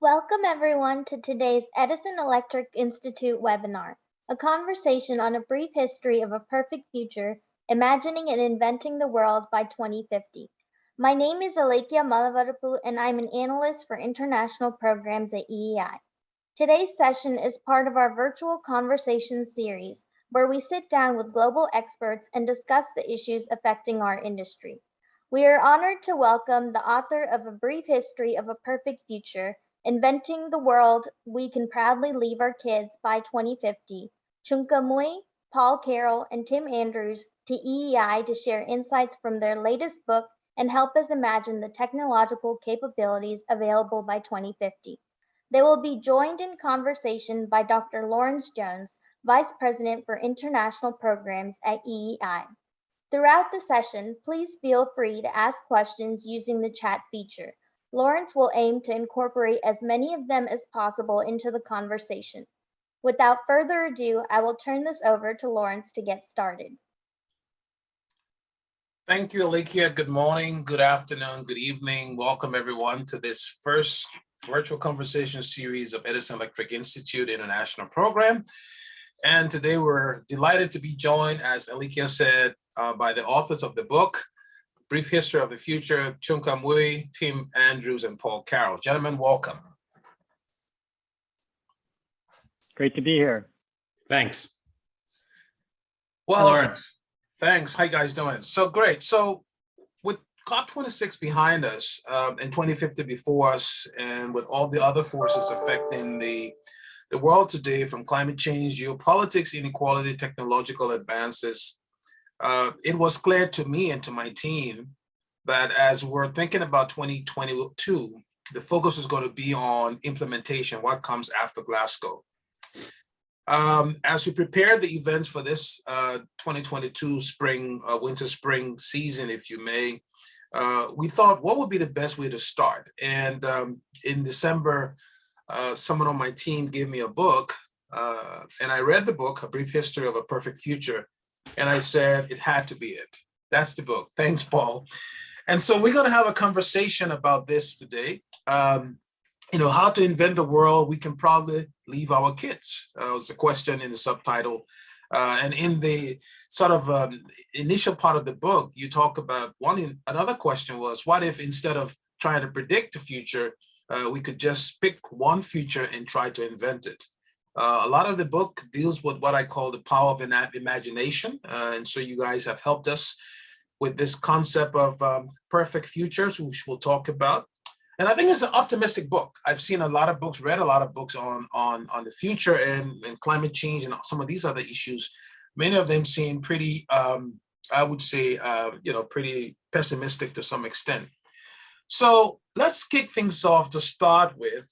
Welcome everyone to today's Edison Electric Institute webinar, a conversation on a brief history of a perfect future, imagining and inventing the world by 2050. My name is Alekia Malavarapu and I'm an analyst for international programs at EEI. Today's session is part of our virtual conversation series, where we sit down with global experts and discuss the issues affecting our industry. We are honored to welcome the author of A Brief History of a Perfect Future, Inventing the World We Can Proudly Leave Our Kids by 2050, Chunka Mui, Paul Carroll, and Tim Andrews to EEI to share insights from their latest book and help us imagine the technological capabilities available by 2050. They will be joined in conversation by Dr. Lawrence Jones, Vice President for International Programs at EEI. Throughout the session, please feel free to ask questions using the chat feature. Lawrence will aim to incorporate as many of them as possible into the conversation. Without further ado, I will turn this over to Lawrence to get started. Thank you, Alekia. Good morning, good afternoon, good evening. Welcome everyone to this first virtual conversation series of Edison Electric Institute International Program. And today we're delighted to be joined, as Alekia said, by the authors of the book, Brief History of the Future, Chunka Mui, Tim Andrews, and Paul Carroll. Gentlemen, welcome. Great to be here. Thanks. Well, Hi, Lawrence. Thanks. How you guys doing? So great. So with COP26 behind us and 2050 before us, and with all the other forces affecting the world today, from climate change, geopolitics, inequality, technological advances, it was clear to me and to my team that as we're thinking about 2022, the focus is going to be on implementation, what comes after Glasgow. As we prepare the events for this 2022 spring, winter spring season, if you may, we thought, what would be the best way to start? And in December, someone on my team gave me a book, and I read the book, A Brief History of a Perfect Future, and I said, it had to be it. That's the book. Thanks, Paul. And so we're going to have a conversation about this today. How to invent the world we can probably leave our kids was the question in the subtitle. And in the sort of initial part of the book, you talk about another question was, what if instead of trying to predict the future, we could just pick one future and try to invent it? A lot of the book deals with what I call the power of imagination. And so you guys have helped us with this concept of perfect futures, which we'll talk about. And I think it's an optimistic book. I've seen a lot of books, read a lot of books on the future and climate change and some of these other issues. Many of them seem pretty, I would say, pretty pessimistic to some extent. So let's kick things off to start with.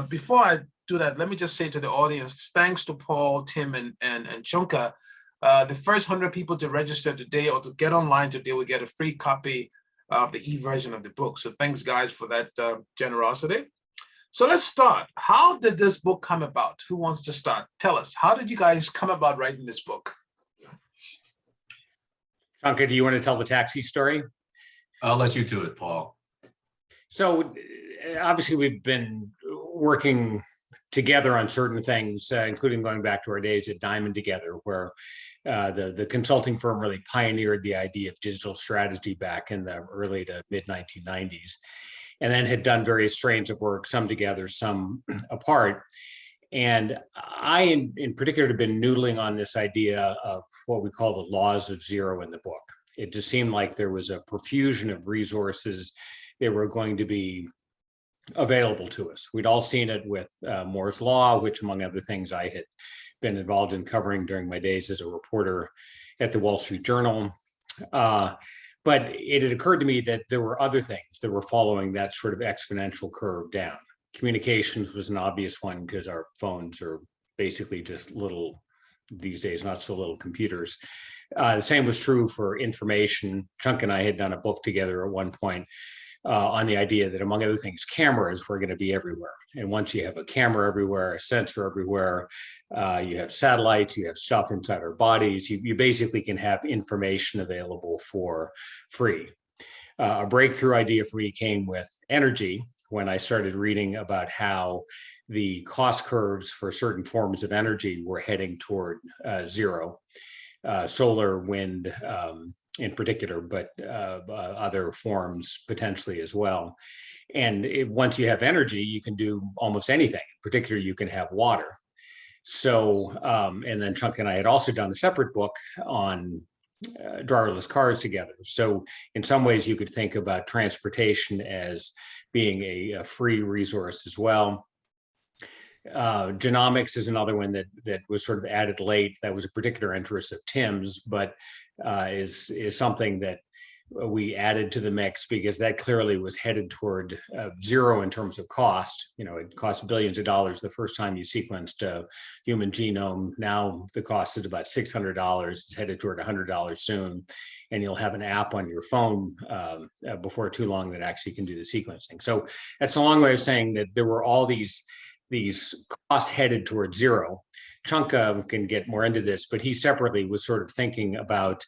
Before I do that, let me just say to the audience, thanks to Paul, Tim, and Chunka. The first 100 people to register today or to get online today will get a free copy of the e-version of the book. So thanks, guys, for that generosity. So let's start. How did this book come about? Who wants to start? Tell us, how did you guys come about writing this book? Chunka, do you want to tell the taxi story? I'll let you do it, Paul. So obviously we've been working together on certain things, including going back to our days at Diamond together, where the consulting firm really pioneered the idea of digital strategy back in the early to mid 1990s, and then had done various strains of work, some together, some apart. And I, in particular, have been noodling on this idea of what we call the laws of zero in the book. It just seemed like there was a profusion of resources that were going to be available to us. We'd all seen it with Moore's Law, which, among other things, I had been involved in covering during my days as a reporter at the Wall Street Journal. But it had occurred to me that there were other things that were following that sort of exponential curve down. Communications was an obvious one because our phones are basically just little, these days, not so little computers. The same was true for information. Chunk and I had done a book together at one point on the idea that, among other things, cameras were going to be everywhere. And once you have a camera everywhere, a sensor everywhere, you have satellites, you have stuff inside our bodies, you basically can have information available for free. A breakthrough idea for me came with energy, when I started reading about how the cost curves for certain forms of energy were heading toward zero, solar, wind in particular, but other forms potentially as well. And once you have energy, you can do almost anything. In particular, you can have water. So, and then Chunka and I had also done a separate book on driverless cars together. So in some ways, you could think about transportation as being a free resource as well. Genomics is another one that was sort of added late. That was a particular interest of Tim's, but is something that we added to the mix because that clearly was headed toward zero in terms of cost. You know, it cost billions of dollars the first time you sequenced a human genome. Now the cost is about $600. It's headed toward $100 soon, and you'll have an app on your phone before too long that actually can do the sequencing. So that's a long way of saying that there were all these costs headed towards zero. Chunka can get more into this, but he separately was sort of thinking about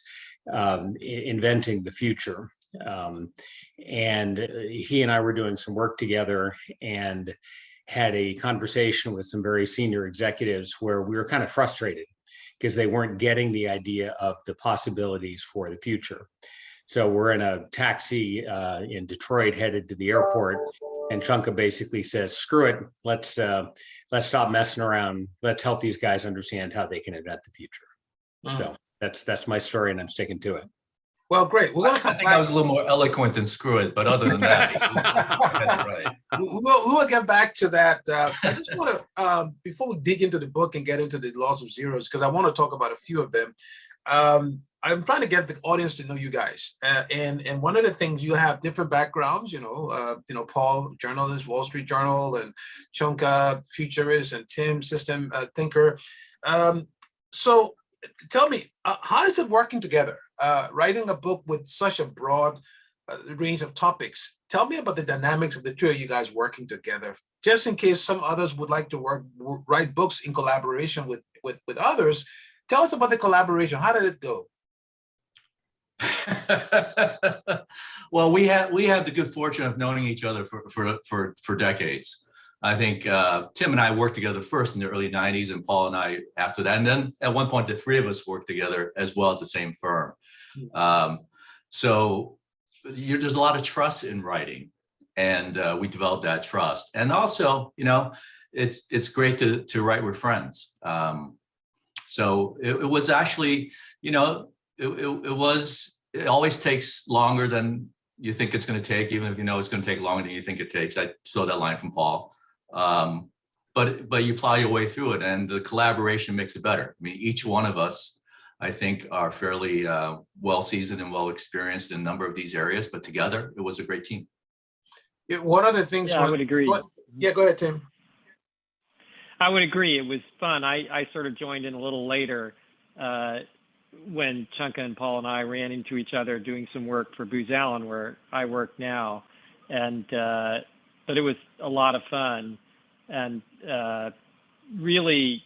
inventing the future. And he and I were doing some work together and had a conversation with some very senior executives where we were kind of frustrated because they weren't getting the idea of the possibilities for the future. So we're in a taxi in Detroit headed to the airport, and Chunka basically says, screw it, let's stop messing around. Let's help these guys understand how they can invent the future. So that's my story, and I'm sticking to it. Well, great. We're going to come I think back. I was a little more eloquent than screw it, but other than that, that's right. We'll get back to that. I just want to, before we dig into the book and get into the laws of zeros, because I want to talk about a few of them. I'm trying to get the audience to know you guys, and one of the things, you have different backgrounds. Paul, journalist, Wall Street Journal, and Chunka, futurist, and Tim, system thinker. So tell me, how is it working together? Writing a book with such a broad range of topics. Tell me about the dynamics of the two of you guys working together, just in case some others would like to write books in collaboration with others. Tell us about the collaboration. How did it go? Well, we had the good fortune of knowing each other for decades. I think Tim and I worked together first in the early 90s, and Paul and I after that. And then at one point, the three of us worked together as well at the same firm. So there's a lot of trust in writing, and we developed that trust. And also, it's great to write with friends. So it was actually, it always takes longer than you think it's going to take, even if you know it's going to take longer than you think it takes. I saw that line from Paul. But you plow your way through it, and the collaboration makes it better. I mean, each one of us, I think, are fairly well seasoned and well experienced in a number of these areas, but together it was a great team. Yeah, one of the things. Yeah, I would agree. Yeah, go ahead, Tim. I would agree. It was fun. I sort of joined in a little later when Chunka and Paul and I ran into each other doing some work for Booz Allen, where I work now. And but it was a lot of fun, and really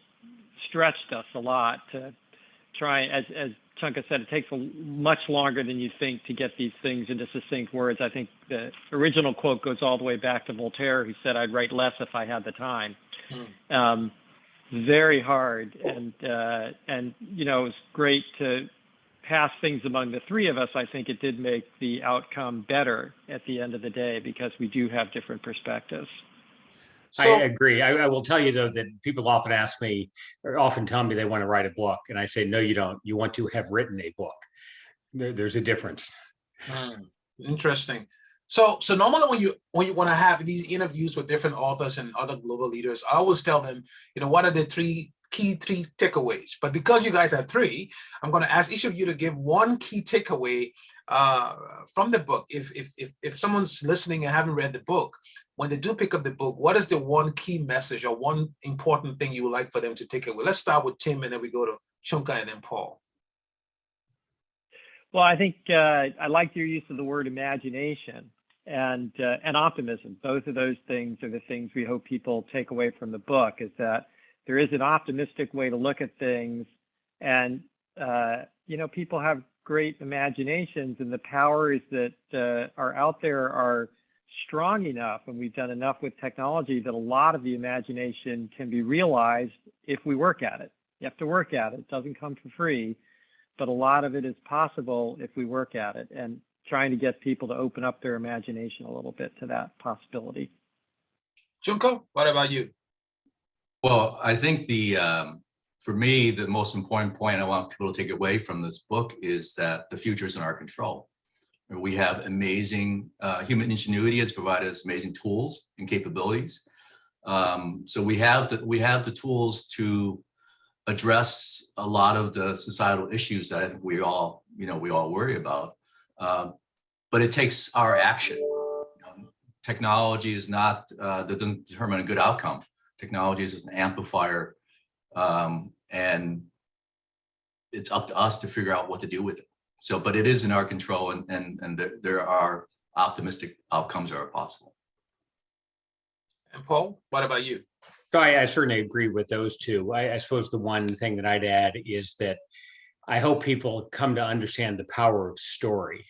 stretched us a lot to try, as Chunka said, it takes much longer than you think to get these things into succinct words. I think the original quote goes all the way back to Voltaire, who said, "I'd write less if I had the time." Very hard, and it was great to pass things among the three of us. I think it did make the outcome better at the end of the day, because we do have different perspectives. I agree. I will tell you, though, that people often ask me, or often tell me they want to write a book, and I say, no, you don't. You want to have written a book. There's a difference. Interesting. So normally when you want to have these interviews with different authors and other global leaders, I always tell them, what are the three takeaways? But because you guys have three, I'm going to ask each of you to give one key takeaway from the book. If someone's listening and haven't read the book, when they do pick up the book, what is the one key message or one important thing you would like for them to take away? Let's start with Tim, and then we go to Chunka and then Paul. Well, I think I like your use of the word imagination and optimism. Both of those things are the things we hope people take away from the book, is that there is an optimistic way to look at things, and people have great imaginations, and the powers that are out there are strong enough and we've done enough with technology that a lot of the imagination can be realized if we work at it. You have to work at it. It doesn't come for free, but a lot of it is possible if we work at it, and trying to get people to open up their imagination a little bit to that possibility. Chunka, what about you? Well, I think for me, the most important point I want people to take away from this book is that the future is in our control. We have amazing human ingenuity has provided us amazing tools and capabilities. So we have the tools to address a lot of the societal issues that I think we all worry about. But it takes our action. Technology is not doesn't determine a good outcome. Technology is just an amplifier, and it's up to us to figure out what to do with it. So, but it is in our control, and there are optimistic outcomes that are possible. And Paul, what about you? So I certainly agree with those two. I suppose the one thing that I'd add is that I hope people come to understand the power of story.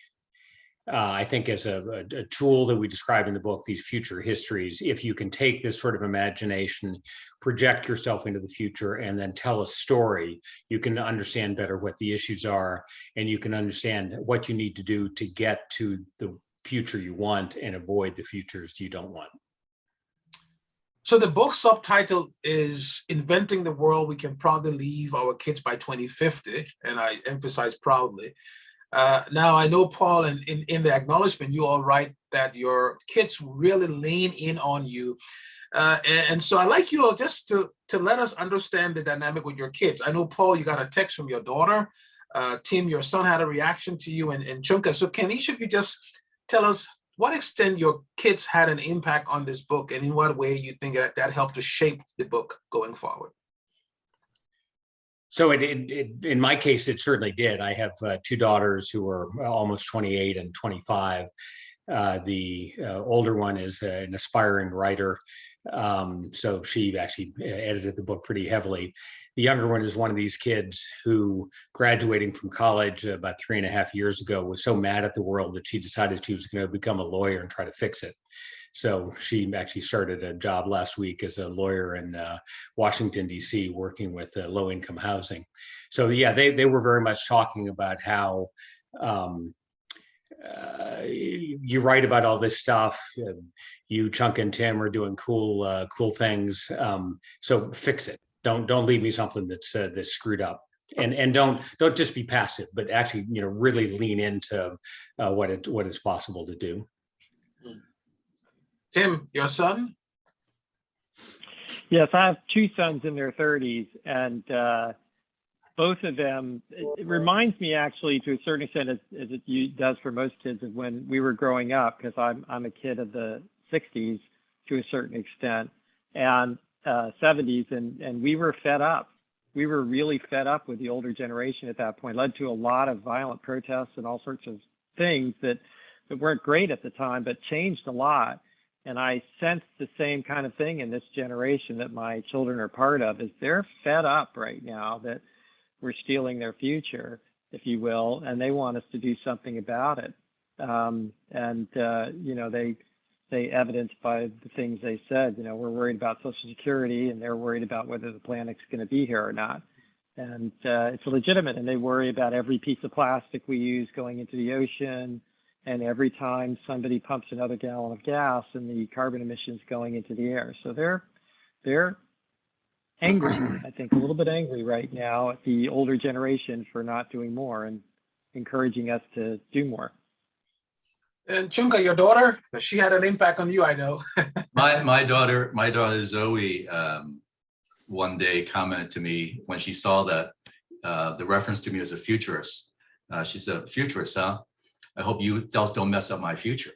I think as a tool that we describe in the book, these future histories, if you can take this sort of imagination, project yourself into the future, and then tell a story, you can understand better what the issues are, and you can understand what you need to do to get to the future you want and avoid the futures you don't want. So the book subtitle is Inventing the World We Can Proudly Leave Our Kids by 2050, and I emphasize proudly. Now, I know, Paul, in the acknowledgement, you all write that your kids really lean in on you. And so I'd like you all just to let us understand the dynamic with your kids. I know, Paul, you got a text from your daughter. Tim, your son had a reaction to you, and Chunka. So can each of you just tell us what extent your kids had an impact on this book, and in what way you think that helped to shape the book going forward? So in my case, it certainly did. I have two daughters who are almost 28 and 25. The older one is an aspiring writer. So she actually edited the book pretty heavily. The younger one is one of these kids who, graduating from college about 3.5 years ago, was so mad at the world that she decided she was going to become a lawyer and try to fix it. So she actually started a job last week as a lawyer in Washington, D.C., working with low-income housing. So yeah, they were very much talking about how you write about all this stuff. You, Chunk, and Tim are doing cool things. So fix it. Don't leave me something that's screwed up. And don't just be passive, but actually, really lean into what is possible to do. Tim, your son? Yes, I have two sons in their 30s, and both of them, it reminds me actually to a certain extent, as it does for most kids, of when we were growing up, because I'm a kid of the 60s to a certain extent, and 70s, and we were fed up. We were really fed up with the older generation at that point. It led to a lot of violent protests and all sorts of things that weren't great at the time, but changed a lot. And I sense the same kind of thing in this generation that my children are part of, is they're fed up right now that we're stealing their future, if you will, and they want us to do something about it. They evidenced by the things they said, we're worried about Social Security, and they're worried about whether the planet's going to be here or not. And it's legitimate, and they worry about every piece of plastic we use going into the ocean, and every time somebody pumps another gallon of gas and the carbon emissions going into the air. So they're angry, I think, a little bit angry right now at the older generation for not doing more and encouraging us to do more. And Chunka, your daughter, she had an impact on you, I know. my daughter Zoe, one day commented to me when she saw that the reference to me as a futurist. She said, "Futurist, huh? I hope you don't mess up my future."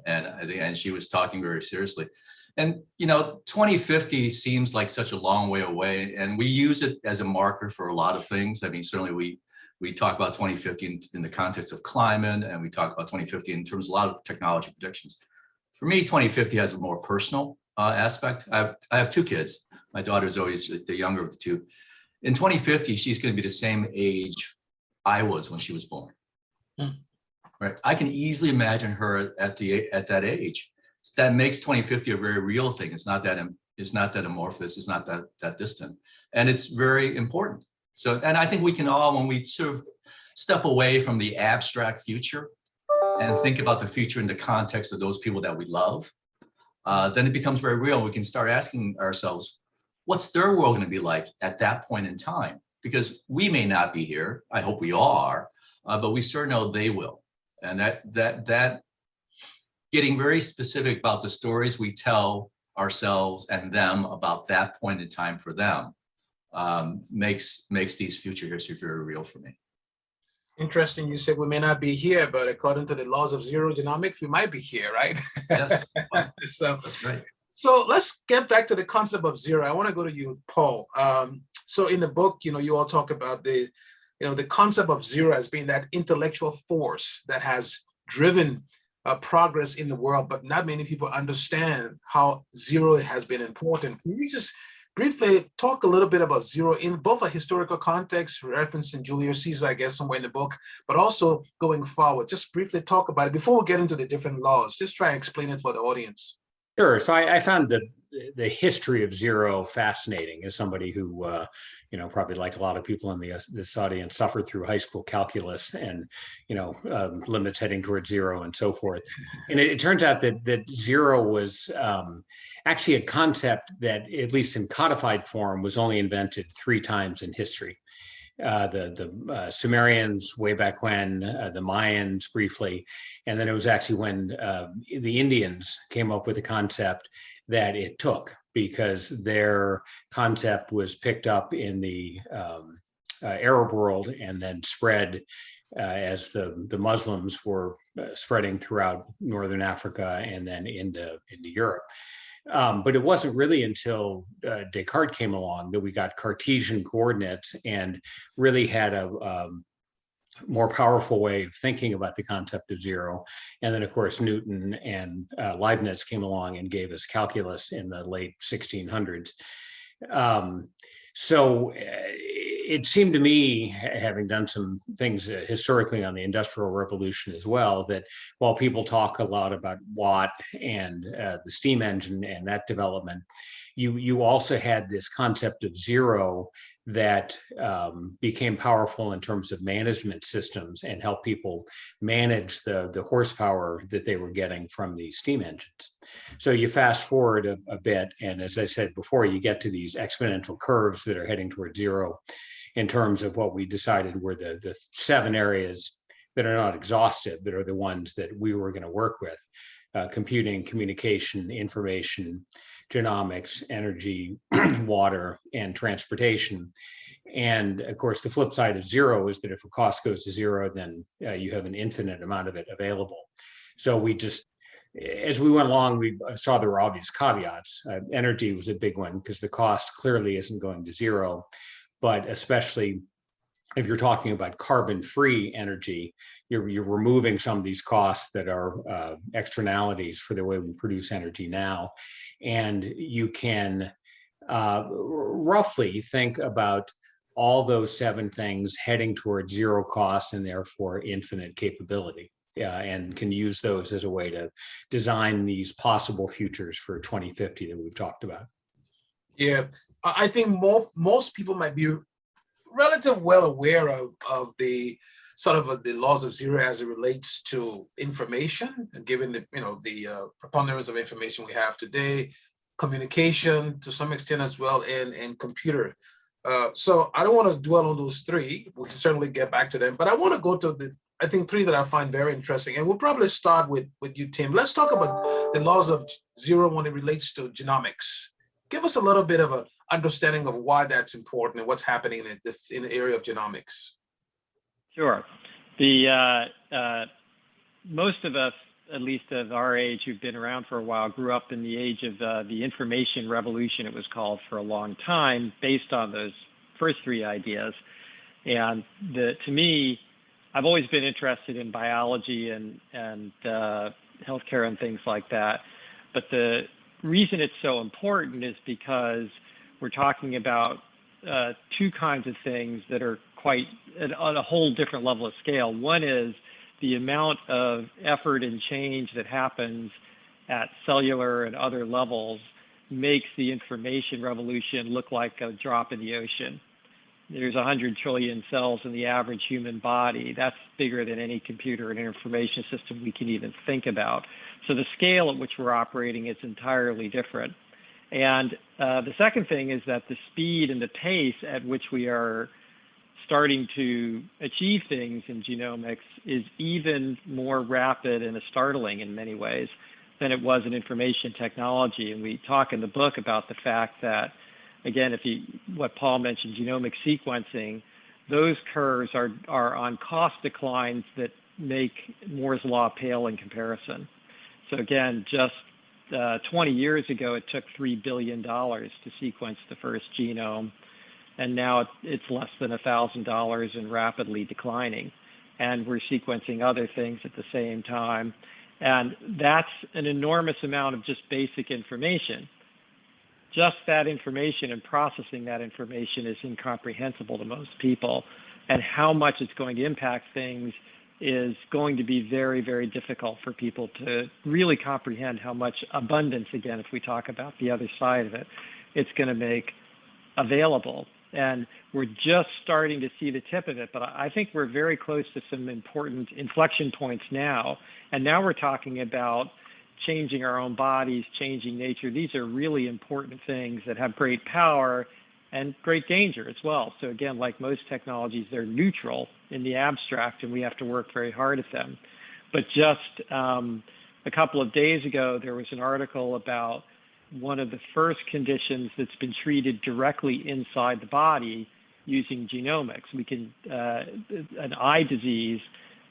And she was talking very seriously. And 2050 seems like such a long way away, and we use it as a marker for a lot of things. I mean, certainly we talk about 2050 in the context of climate, and we talk about 2050 in terms of a lot of technology predictions. For me, 2050 has a more personal aspect. I have two kids. My daughter is always the younger of the two. In 2050, she's going to be the same age I was when she was born. right? I can easily imagine her at that age. That makes 2050 a very real thing. It's not that amorphous. It's not that distant, and it's very important. So, and I think we can all, when we sort of step away from the abstract future and think about the future in the context of those people that we love, then it becomes very real. We can start asking ourselves, what's their world going to be like at that point in time? Because we may not be here. I hope we all are, but we sure know they will. And that getting very specific about the stories we tell ourselves and them about that point in time for them makes these future histories very real for me. Interesting. You said we may not be here, but according to the laws of zero genomics, we might be here, right? Yes. Well, So, that's right. so let's get back to the concept of zero. I want to go to you, Paul. So in the book, you all talk about the concept of zero as being that intellectual force that has driven progress in the world, but not many people understand how zero has been important. Can you just briefly talk a little bit about zero in both a historical context, referencing Julius Caesar, I guess, somewhere in the book, but also going forward? Just briefly talk about it before we get into the different laws. Just try and explain it for the audience. Sure. So I found the history of zero fascinating as somebody who, probably like a lot of people in this audience, suffered through high school calculus and, limits heading towards zero and so forth. And it turns out that zero was actually a concept that, at least in codified form, was only invented 3 times in history. The Sumerians way back when, the Mayans briefly, and then it was actually when the Indians came up with a concept that it took, because their concept was picked up in the Arab world and then spread as the Muslims were spreading throughout Northern Africa and then into Europe. But it wasn't really until Descartes came along that we got Cartesian coordinates and really had a more powerful way of thinking about the concept of zero. And then, of course, Newton and Leibniz came along and gave us calculus in the late 1600s. So it seemed to me, having done some things historically on the Industrial Revolution as well, that while people talk a lot about Watt and the steam engine and that development, you also had this concept of zero that became powerful in terms of management systems and help people manage the horsepower that they were getting from these steam engines. So you fast forward a bit, and as I said before, you get to these exponential curves that are heading towards zero in terms of what we decided were the 7 areas that are not exhaustive, that are the ones that we were going to work with: computing, communication, information, genomics, energy, water, and transportation. And of course, the flip side of zero is that if a cost goes to zero, then you have an infinite amount of it available. So we just, as we went along, we saw there were obvious caveats. Energy was a big one because the cost clearly isn't going to zero, but especially if you're talking about carbon-free energy, you're removing some of these costs that are externalities for the way we produce energy now. And you can roughly think about all those 7 things heading towards zero cost and therefore infinite capability, and can use those as a way to design these possible futures for 2050 that we've talked about. Yeah, I think most people might be relatively well aware of the sort of the laws of zero as it relates to information, and given the preponderance of information we have today, communication to some extent as well, and computer. So I don't want to dwell on those 3. We can certainly get back to them, but I want to go to I think 3 that I find very interesting, and we'll probably start with you, Tim. Let's talk about the laws of zero when it relates to genomics. Give us a little bit of an understanding of why that's important and what's happening in the area of genomics. Sure. Most of us, at least of our age, who've been around for a while, grew up in the age of the information revolution, it was called, for a long time, based on those first 3 ideas. And to me, I've always been interested in biology and healthcare and things like that. But the reason it's so important is because we're talking about 2 kinds of things that are quite on a whole different level of scale. One is the amount of effort and change that happens at cellular and other levels makes the information revolution look like a drop in the ocean. There's 100 trillion cells in the average human body. That's bigger than any computer and information system we can even think about. So the scale at which we're operating is entirely different. And the second thing is that the speed and the pace at which we are starting to achieve things in genomics is even more rapid and startling in many ways than it was in information technology. And we talk in the book about the fact that, again, what Paul mentioned, genomic sequencing, those curves are on cost declines that make Moore's law pale in comparison. So again, just 20 years ago, it took $3 billion to sequence the first genome, and now it's less than $1,000 and rapidly declining. And we're sequencing other things at the same time. And that's an enormous amount of just basic information. Just that information and processing that information is incomprehensible to most people. And how much it's going to impact things is going to be very, very difficult for people to really comprehend how much abundance, again, if we talk about the other side of it, it's going to make available. And we're just starting to see the tip of it, but I think we're very close to some important inflection points now. And now we're talking about changing our own bodies, changing nature. These are really important things that have great power and great danger as well. So again, like most technologies, they're neutral in the abstract, and we have to work very hard at them. But just a couple of days ago, there was an article about one of the first conditions that's been treated directly inside the body using genomics. An eye disease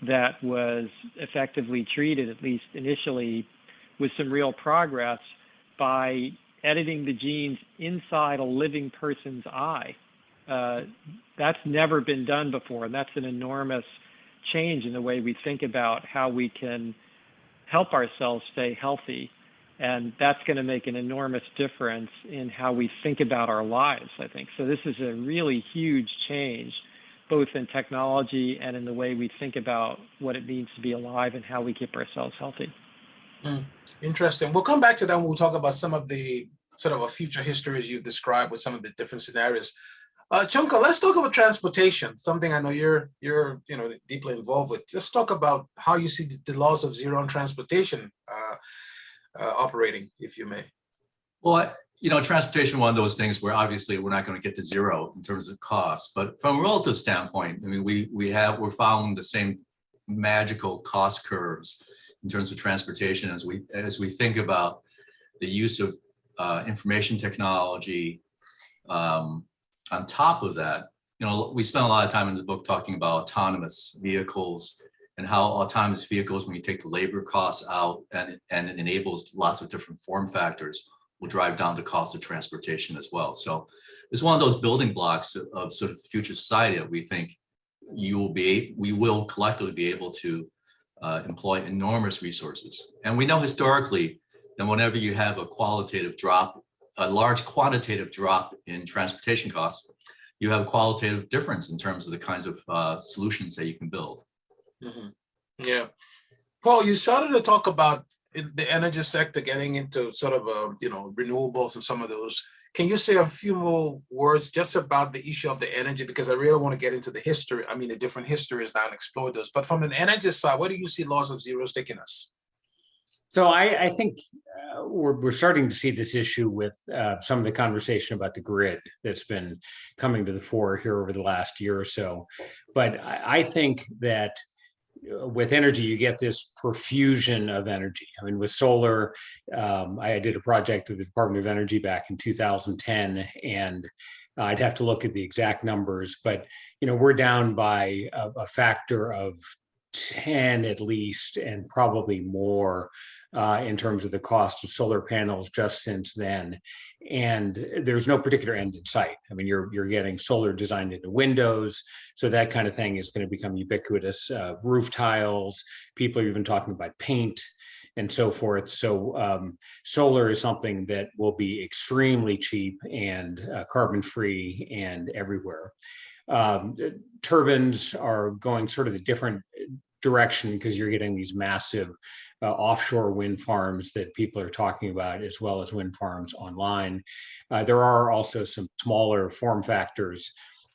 that was effectively treated, at least initially, with some real progress by editing the genes inside a living person's eye. That's never been done before, and that's an enormous change in the way we think about how we can help ourselves stay healthy. And that's going to make an enormous difference in how we think about our lives, I think. So this is a really huge change, both in technology and in the way we think about what it means to be alive and how we keep ourselves healthy. Interesting. We'll come back to that when we'll talk about some of the sort of a future histories you've described with some of the different scenarios. Chunka, let's talk about transportation, something I know you're deeply involved with. Let's talk about how you see the laws of zero on transportation operating, if you may. Well, transportation, one of those things where obviously we're not going to get to zero in terms of cost, but from a relative standpoint, I mean, we're following the same magical cost curves in terms of transportation as we think about the use of information technology. On top of that, we spent a lot of time in the book talking about autonomous vehicles and how autonomous vehicles, when you take the labor costs out and it enables lots of different form factors, will drive down the cost of transportation as well. So it's one of those building blocks of sort of future society that we think we will collectively be able to employ enormous resources. And we know historically that whenever you have a large quantitative drop in transportation costs, you have a qualitative difference in terms of the kinds of solutions that you can build. Mm-hmm. Yeah. Paul, you started to talk about the energy sector getting into sort of, renewables and some of those. Can you say a few more words just about the issue of the energy? Because I really want to get into the history. I mean, the different histories now and explore those. But from an energy side, where do you see laws of zeros taking us? So I think we're starting to see this issue with some of the conversation about the grid that's been coming to the fore here over the last year or so. But I think that with energy, you get this profusion of energy. I mean, with solar, I did a project at the Department of Energy back in 2010, and I'd have to look at the exact numbers, but we're down by a factor of 10 at least, and probably more in terms of the cost of solar panels just since then. And there's no particular end in sight. I mean, you're getting solar designed into windows, so that kind of thing is going to become ubiquitous. Roof tiles, people are even talking about paint and so forth. So solar is something that will be extremely cheap and carbon-free and everywhere. Turbines are going sort of a different direction because you're getting these massive offshore wind farms that people are talking about, as well as wind farms online. There are also some smaller form factors.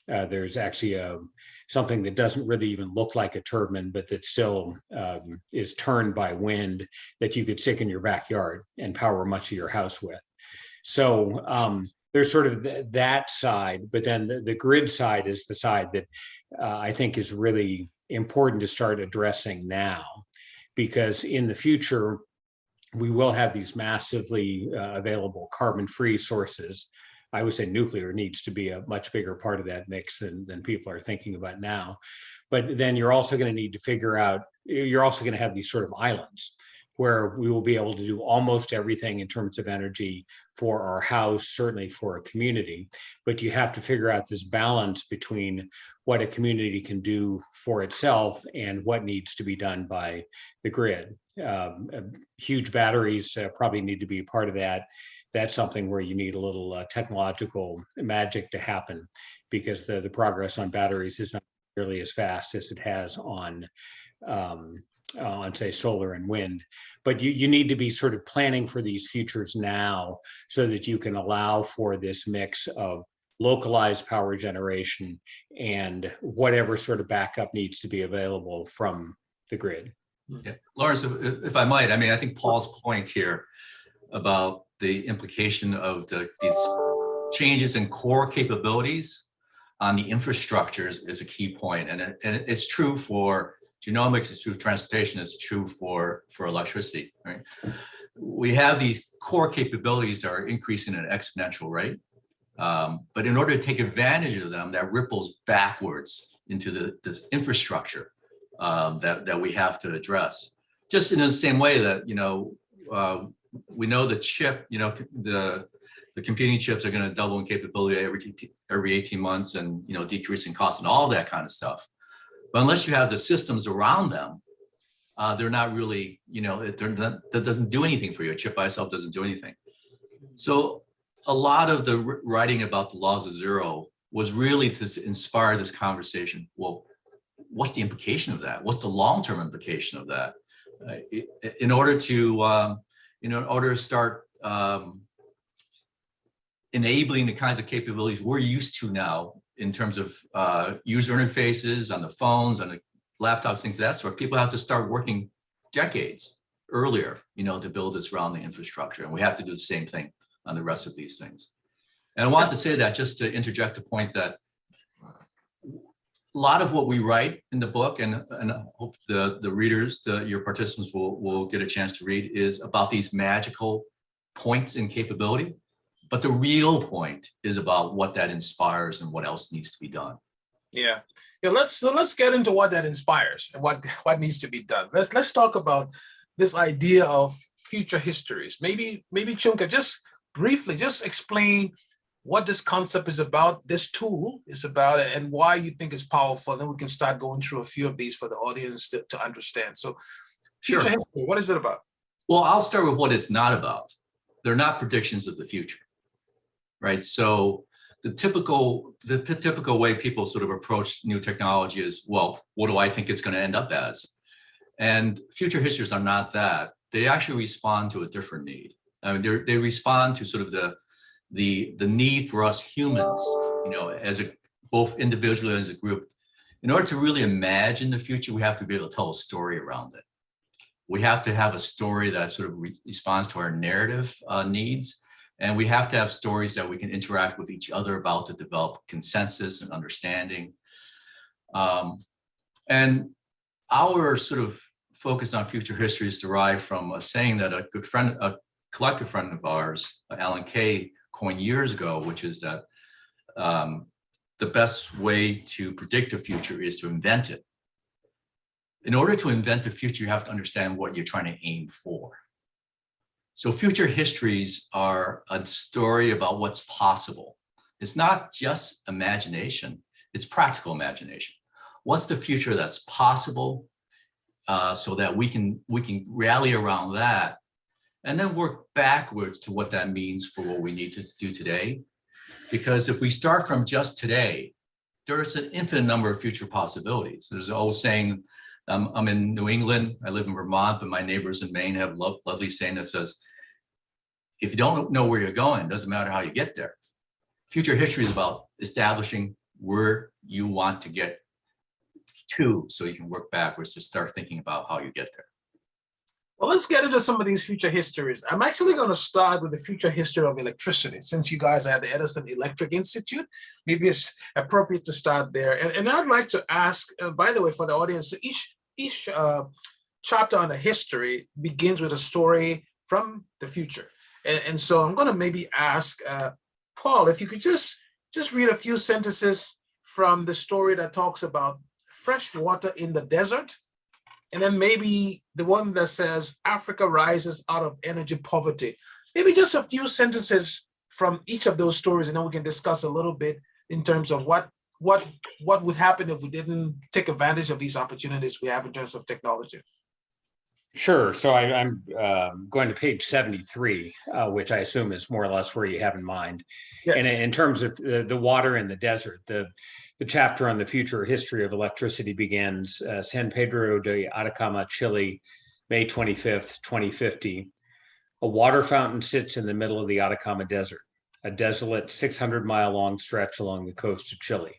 There's actually something that doesn't really even look like a turbine, but that still is turned by wind that you could stick in your backyard and power much of your house with. So there's sort of that side, but then the grid side is the side that I think is really important to start addressing now, because in the future, we will have these massively available carbon-free sources. I would say nuclear needs to be a much bigger part of that mix than people are thinking about now. But then you're also going to need to figure out, you're also going to have these sort of islands where we will be able to do almost everything in terms of energy for our house, certainly for a community. But you have to figure out this balance between what a community can do for itself and what needs to be done by the grid. Huge batteries probably need to be part of that. That's something where you need a little technological magic to happen, because the progress on batteries is not nearly as fast as it has on say solar and wind. But you need to be sort of planning for these futures now so that you can allow for this mix of localized power generation and whatever sort of backup needs to be available from the grid. Yeah. Lawrence, if I might, I mean, I think Paul's point here about the implication of these changes in core capabilities on the infrastructures is a key point. And it's true for genomics, it's true for transportation, it's true for electricity, right? We have these core capabilities that are increasing at an exponential rate. But in order to take advantage of them, that ripples backwards into this infrastructure that we have to address. Just in the same way that, we know the chip, the computing chips are going to double in capability every 18 months and, decrease in cost and all that kind of stuff. But unless you have the systems around them, they're not really, that doesn't do anything for you. A chip by itself doesn't do anything. So a lot of the writing about the laws of zero was really to inspire this conversation. Well, what's the implication of that? What's the long-term implication of that? In order to start enabling the kinds of capabilities we're used to now in terms of user interfaces on the phones, on the laptops, things of that sort, people have to start working decades earlier, to build this around the infrastructure. And we have to do the same thing on the rest of these things. And I wanted to say that just to interject a point that a lot of what we write in the book, and I hope the readers, your participants will get a chance to read, is about these magical points in capability. But the real point is about what that inspires and what else needs to be done. Yeah. Let's get into what that inspires and what needs to be done. Let's talk about this idea of future histories. Maybe Chunka, just briefly, just explain what this concept is about, this tool is about, and why you think it's powerful. And then we can start going through a few of these for the audience to understand. So future history, what is it about? Well, I'll start with what it's not about. They're not predictions of the future, right? So the typical way people sort of approach new technology is, well, what do I think it's going to end up as? And future histories are not that. They actually respond to a different need. I mean, they respond to sort of the need for us humans, as both individually and as a group. In order to really imagine the future, we have to be able to tell a story around it. We have to have a story that sort of responds to our narrative needs. And we have to have stories that we can interact with each other about to develop consensus and understanding. And our sort of focus on future history is derived from a saying that a collective friend of ours, Alan Kay, coined years ago, which is that the best way to predict the future is to invent it. In order to invent the future, you have to understand what you're trying to aim for. So future histories are a story about what's possible. It's not just imagination, it's practical imagination. What's the future that's possible, so that we can rally around that and then work backwards to what that means for what we need to do today. Because if we start from just today, there's an infinite number of future possibilities. There's an old saying I'm in New England. I live in Vermont, but my neighbors in Maine have a lovely saying that says, if you don't know where you're going, it doesn't matter how you get there. Future history is about establishing where you want to get to so you can work backwards to start thinking about how you get there. Well, let's get into some of these future histories. I'm actually going to start with the future history of electricity. Since you guys are at the Edison Electric Institute, maybe it's appropriate to start there. And I'd like to ask, by the way, for the audience, so each chapter on the history begins with a story from the future. And so I'm going to maybe ask Paul, if you could just read a few sentences from the story that talks about fresh water in the desert. And then maybe the one that says Africa rises out of energy poverty. Maybe just a few sentences from each of those stories, and then we can discuss a little bit in terms of what would happen if we didn't take advantage of these opportunities we have in terms of technology. Sure. So I'm going to page 73, which I assume is more or less where you have in mind. Yes. And in terms of the water in the desert, the chapter on the future history of electricity begins San Pedro de Atacama, Chile, May 25th, 2050. A water fountain sits in the middle of the Atacama Desert, a desolate 600-mile-long stretch along the coast of Chile.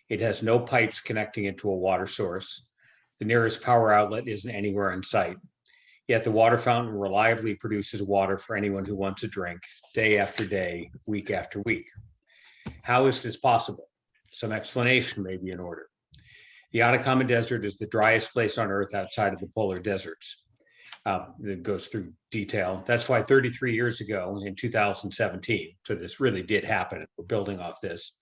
It has no pipes connecting it to a water source. The nearest power outlet isn't anywhere in sight. Yet the water fountain reliably produces water for anyone who wants a drink, day after day, week after week. How is this possible? Some explanation may be in order. The Atacama Desert is the driest place on Earth outside of the polar deserts. It goes through detail. That's why 33 years ago, in 2017, so this really did happen, we're building off this,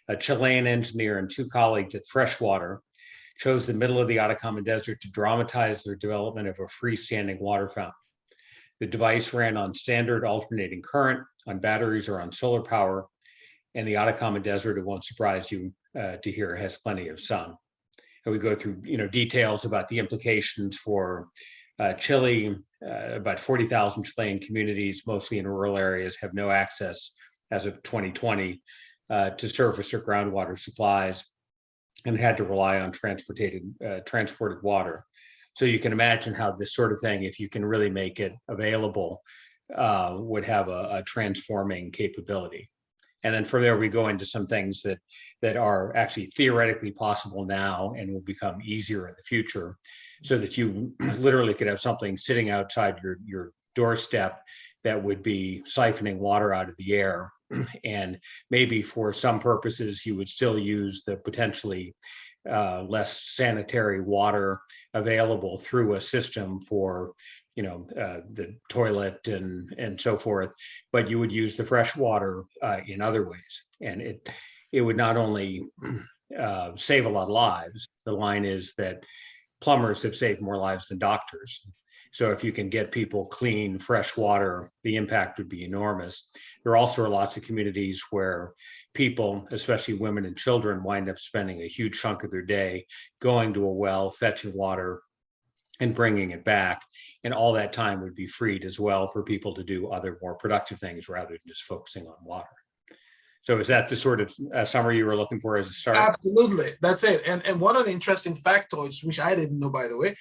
a Chilean engineer and two colleagues at Freshwater chose the middle of the Atacama Desert to dramatize their development of a freestanding water fountain. The device ran on standard alternating current, on batteries, or on solar power, and the Atacama Desert, it won't surprise you to hear, has plenty of sun. And we go through details about the implications for Chile. About 40,000 Chilean communities, mostly in rural areas, have no access as of 2020 to surface or groundwater supplies, and had to rely on transported water. So you can imagine how this sort of thing, if you can really make it available, would have a transforming capability. And then from there, we go into some things that are actually theoretically possible now and will become easier in the future, so that you literally could have something sitting outside your doorstep that would be siphoning water out of the air. And maybe for some purposes, you would still use the potentially less sanitary water available through a system for the toilet and so forth, but you would use the fresh water in other ways. And it would not only save a lot of lives. The line is that plumbers have saved more lives than doctors. So if you can get people clean, fresh water, the impact would be enormous. There also are lots of communities where people, especially women and children, wind up spending a huge chunk of their day going to a well, fetching water, and bringing it back. And all that time would be freed as well for people to do other more productive things rather than just focusing on water. So is that the sort of summary you were looking for as a start? Absolutely, that's it. And one of the interesting factoids, which I didn't know, by the way,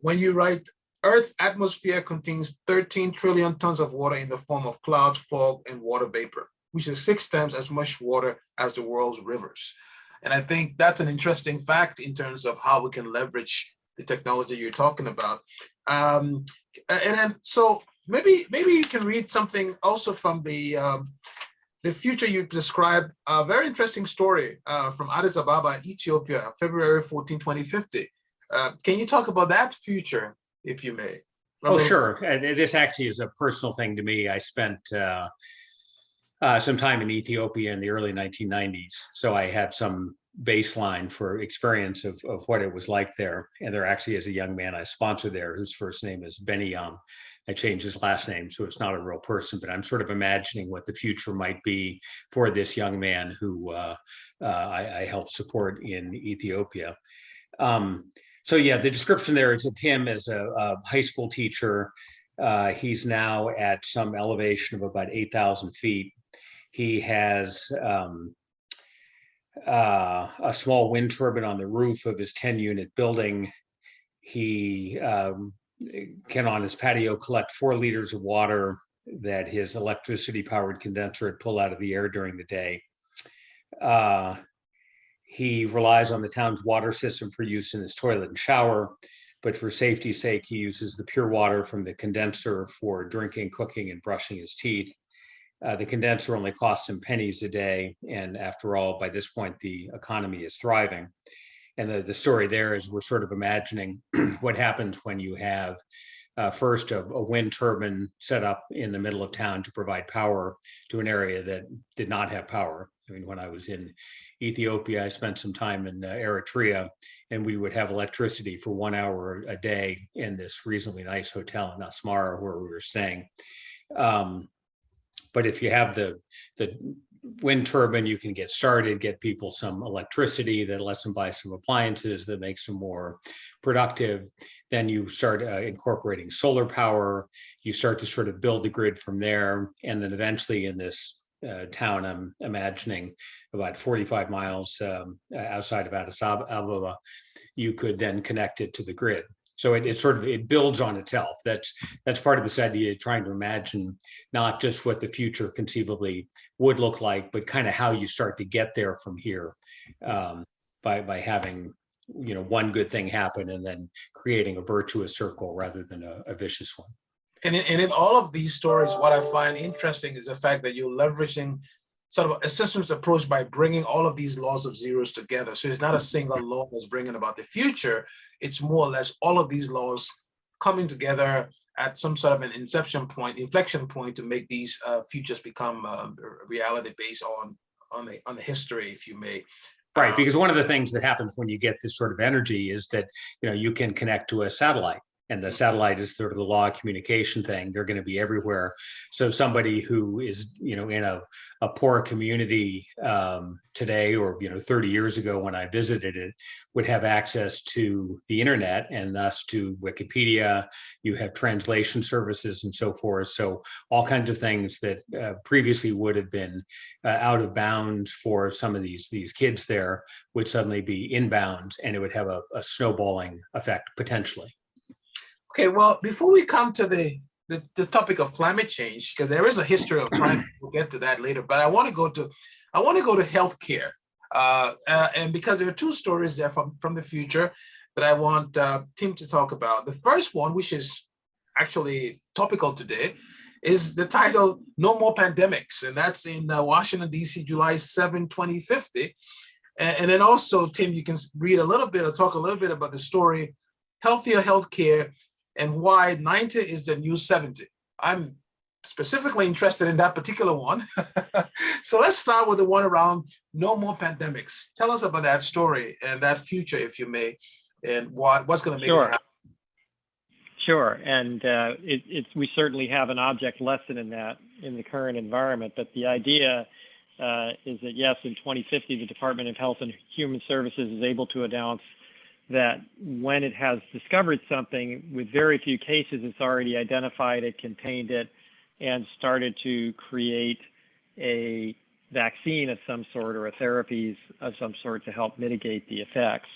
when you write Earth's atmosphere contains 13 trillion tons of water in the form of clouds, fog, and water vapor, which is 6 times as much water as the world's rivers. And I think that's an interesting fact in terms of how we can leverage the technology you're talking about. And then, so maybe you can read something also from the future you described. A very interesting story from Addis Ababa, Ethiopia, February 14, 2050. Can you talk about that future, if you may? Oh, sure. This actually is a personal thing to me. I spent some time in Ethiopia in the early 1990s. So I have some baseline for experience of what it was like there. And there actually is a young man I sponsor there whose first name is Beniyam. I changed his last name, so it's not a real person, but I'm sort of imagining what the future might be for this young man who I helped support in Ethiopia. So yeah, the description there is of him as a high school teacher. He's now at some elevation of about 8,000 feet. He has a small wind turbine on the roof of his 10-unit building. He can on his patio collect 4 liters of water that his electricity powered condenser would pull out of the air during the day. He relies on the town's water system for use in his toilet and shower, but for safety's sake, he uses the pure water from the condenser for drinking, cooking, and brushing his teeth. The condenser only costs him pennies a day, and after all, by this point, the economy is thriving. And the story there is we're sort of imagining what happens when you have first a wind turbine set up in the middle of town to provide power to an area that did not have power. I mean, when I was in Ethiopia, I spent some time in Eritrea, and we would have electricity for 1 hour a day in this reasonably nice hotel in Asmara where we were staying. But if you have the wind turbine, you can get started, get people some electricity that lets them buy some appliances that makes them more productive. Then you start incorporating solar power. You start to sort of build the grid from there. And then eventually in this town, I'm imagining about 45 miles outside of Addis Ababa, you could then connect it to the grid. So it builds on itself. That's part of this idea of trying to imagine not just what the future conceivably would look like, but kind of how you start to get there from here by having one good thing happen and then creating a virtuous circle rather than a vicious one. And in all of these stories, what I find interesting is the fact that you're leveraging sort of a systems approach by bringing all of these laws of zeros together. So it's not a single law that's bringing about the future. It's more or less all of these laws coming together at some sort of an inflection point to make these futures become reality based on the history, if you may. Right, because one of the things that happens when you get this sort of energy is that you can connect to a satellite. And the satellite is sort of the law of communication thing. They're going to be everywhere. So somebody who is, in a poor community today or, 30 years ago when I visited it would have access to the internet and thus to Wikipedia. You have translation services and so forth. So all kinds of things that previously would have been out of bounds for some of these kids there would suddenly be inbounds, and it would have a snowballing effect potentially. Okay, well, before we come to the topic of climate change, because there is a history of climate, we'll get to that later. But I want to go to healthcare, and because there are 2 stories there from the future that I want Tim to talk about. The first one, which is actually topical today, is the title "No More Pandemics," and that's in Washington D.C., July 7, 2050. And then also, Tim, you can read a little bit or talk a little bit about the story "Healthier Healthcare" and why 90 is the new 70. I'm specifically interested in that particular one. So let's start with the one around no more pandemics. Tell us about that story and that future, if you may, and what's going to make it happen. Sure, and we certainly have an object lesson in that in the current environment, but the idea is that yes, in 2050, the Department of Health and Human Services is able to announce that when it has discovered something, with very few cases, it's already identified it, contained it, and started to create a vaccine of some sort or a therapies of some sort to help mitigate the effects.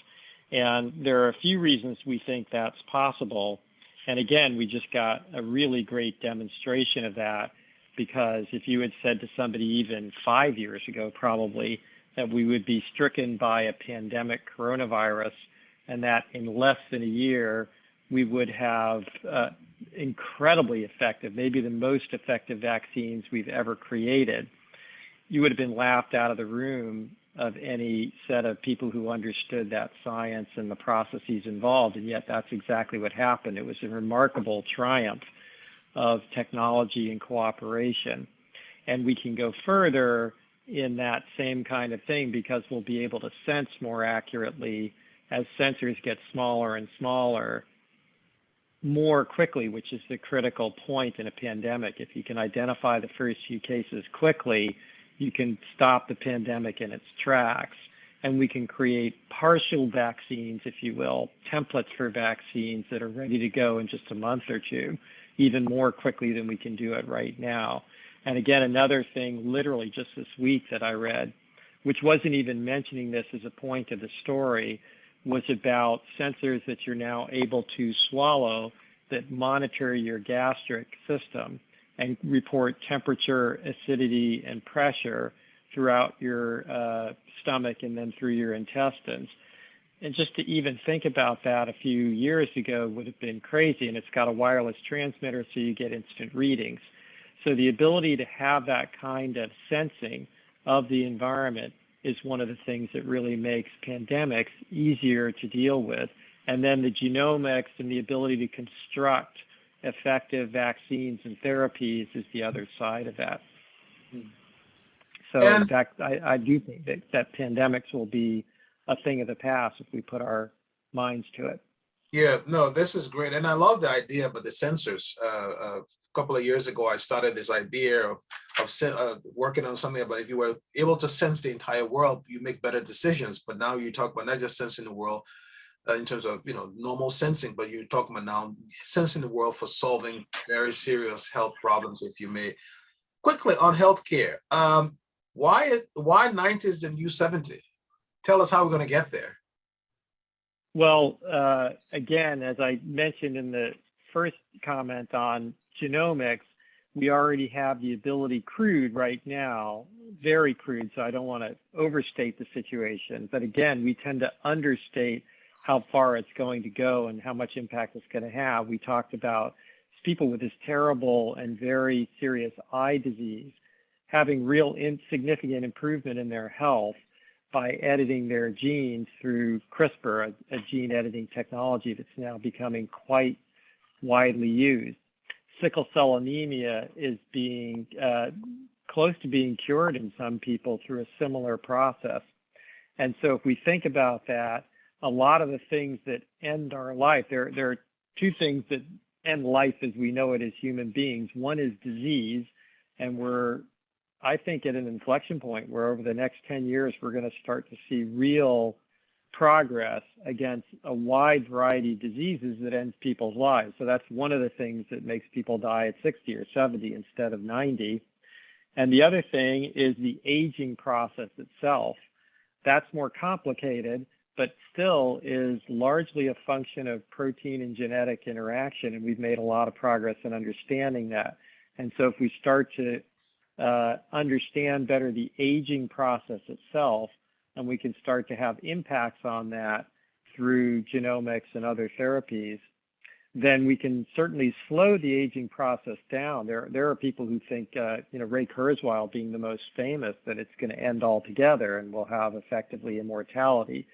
And there are a few reasons we think that's possible. And again, we just got a really great demonstration of that, because if you had said to somebody even 5 years ago, probably, that we would be stricken by a pandemic coronavirus, and that in less than a year, we would have incredibly effective, maybe the most effective vaccines we've ever created, you would have been laughed out of the room of any set of people who understood that science and the processes involved. And yet that's exactly what happened. It was a remarkable triumph of technology and cooperation. And we can go further in that same kind of thing because we'll be able to sense more accurately as sensors get smaller and smaller more quickly, which is the critical point in a pandemic. If you can identify the first few cases quickly, you can stop the pandemic in its tracks. And we can create partial vaccines, if you will, templates for vaccines that are ready to go in just a month or two, even more quickly than we can do it right now. And again, another thing, literally just this week that I read, which wasn't even mentioning this as a point of the story, was about sensors that you're now able to swallow that monitor your gastric system and report temperature, acidity, and pressure throughout your stomach and then through your intestines. And just to even think about that a few years ago would have been crazy. And it's got a wireless transmitter, so you get instant readings. So the ability to have that kind of sensing of the environment is one of the things that really makes pandemics easier to deal with. And then the genomics and the ability to construct effective vaccines and therapies is the other side of that. So in fact, I do think that pandemics will be a thing of the past if we put our minds to it. Yeah, no, this is great. And I love the idea about the sensors. A couple of years ago, I started this idea of working on something about if you were able to sense the entire world, you make better decisions. But now you talk about not just sensing the world in terms of, normal sensing, but you're talking about now sensing the world for solving very serious health problems, if you may. Quickly on healthcare, why 90 is the new 70? Tell us how we're going to get there. Well, again, as I mentioned in the first comment on genomics, we already have the ability crude right now, very crude, so I don't want to overstate the situation. But again, we tend to understate how far it's going to go and how much impact it's going to have. We talked about people with this terrible and very serious eye disease having real significant improvement in their health by editing their genes through CRISPR, a gene editing technology that's now becoming quite widely used. Sickle cell anemia is being close to being cured in some people through a similar process. And so if we think about that, a lot of the things that end our life, there are two things that end life as we know it as human beings. One is disease, and we're, I think, at an inflection point where over the next 10 years, we're going to start to see real progress against a wide variety of diseases that ends people's lives. So that's one of the things that makes people die at 60 or 70 instead of 90. And the other thing is the aging process itself. That's more complicated, but still is largely a function of protein and genetic interaction. And we've made a lot of progress in understanding that. And so if we start to understand better the aging process itself, and we can start to have impacts on that through genomics and other therapies, then we can certainly slow the aging process down. There are people who think, Ray Kurzweil being the most famous, that it's going to end altogether and we'll have effectively immortality.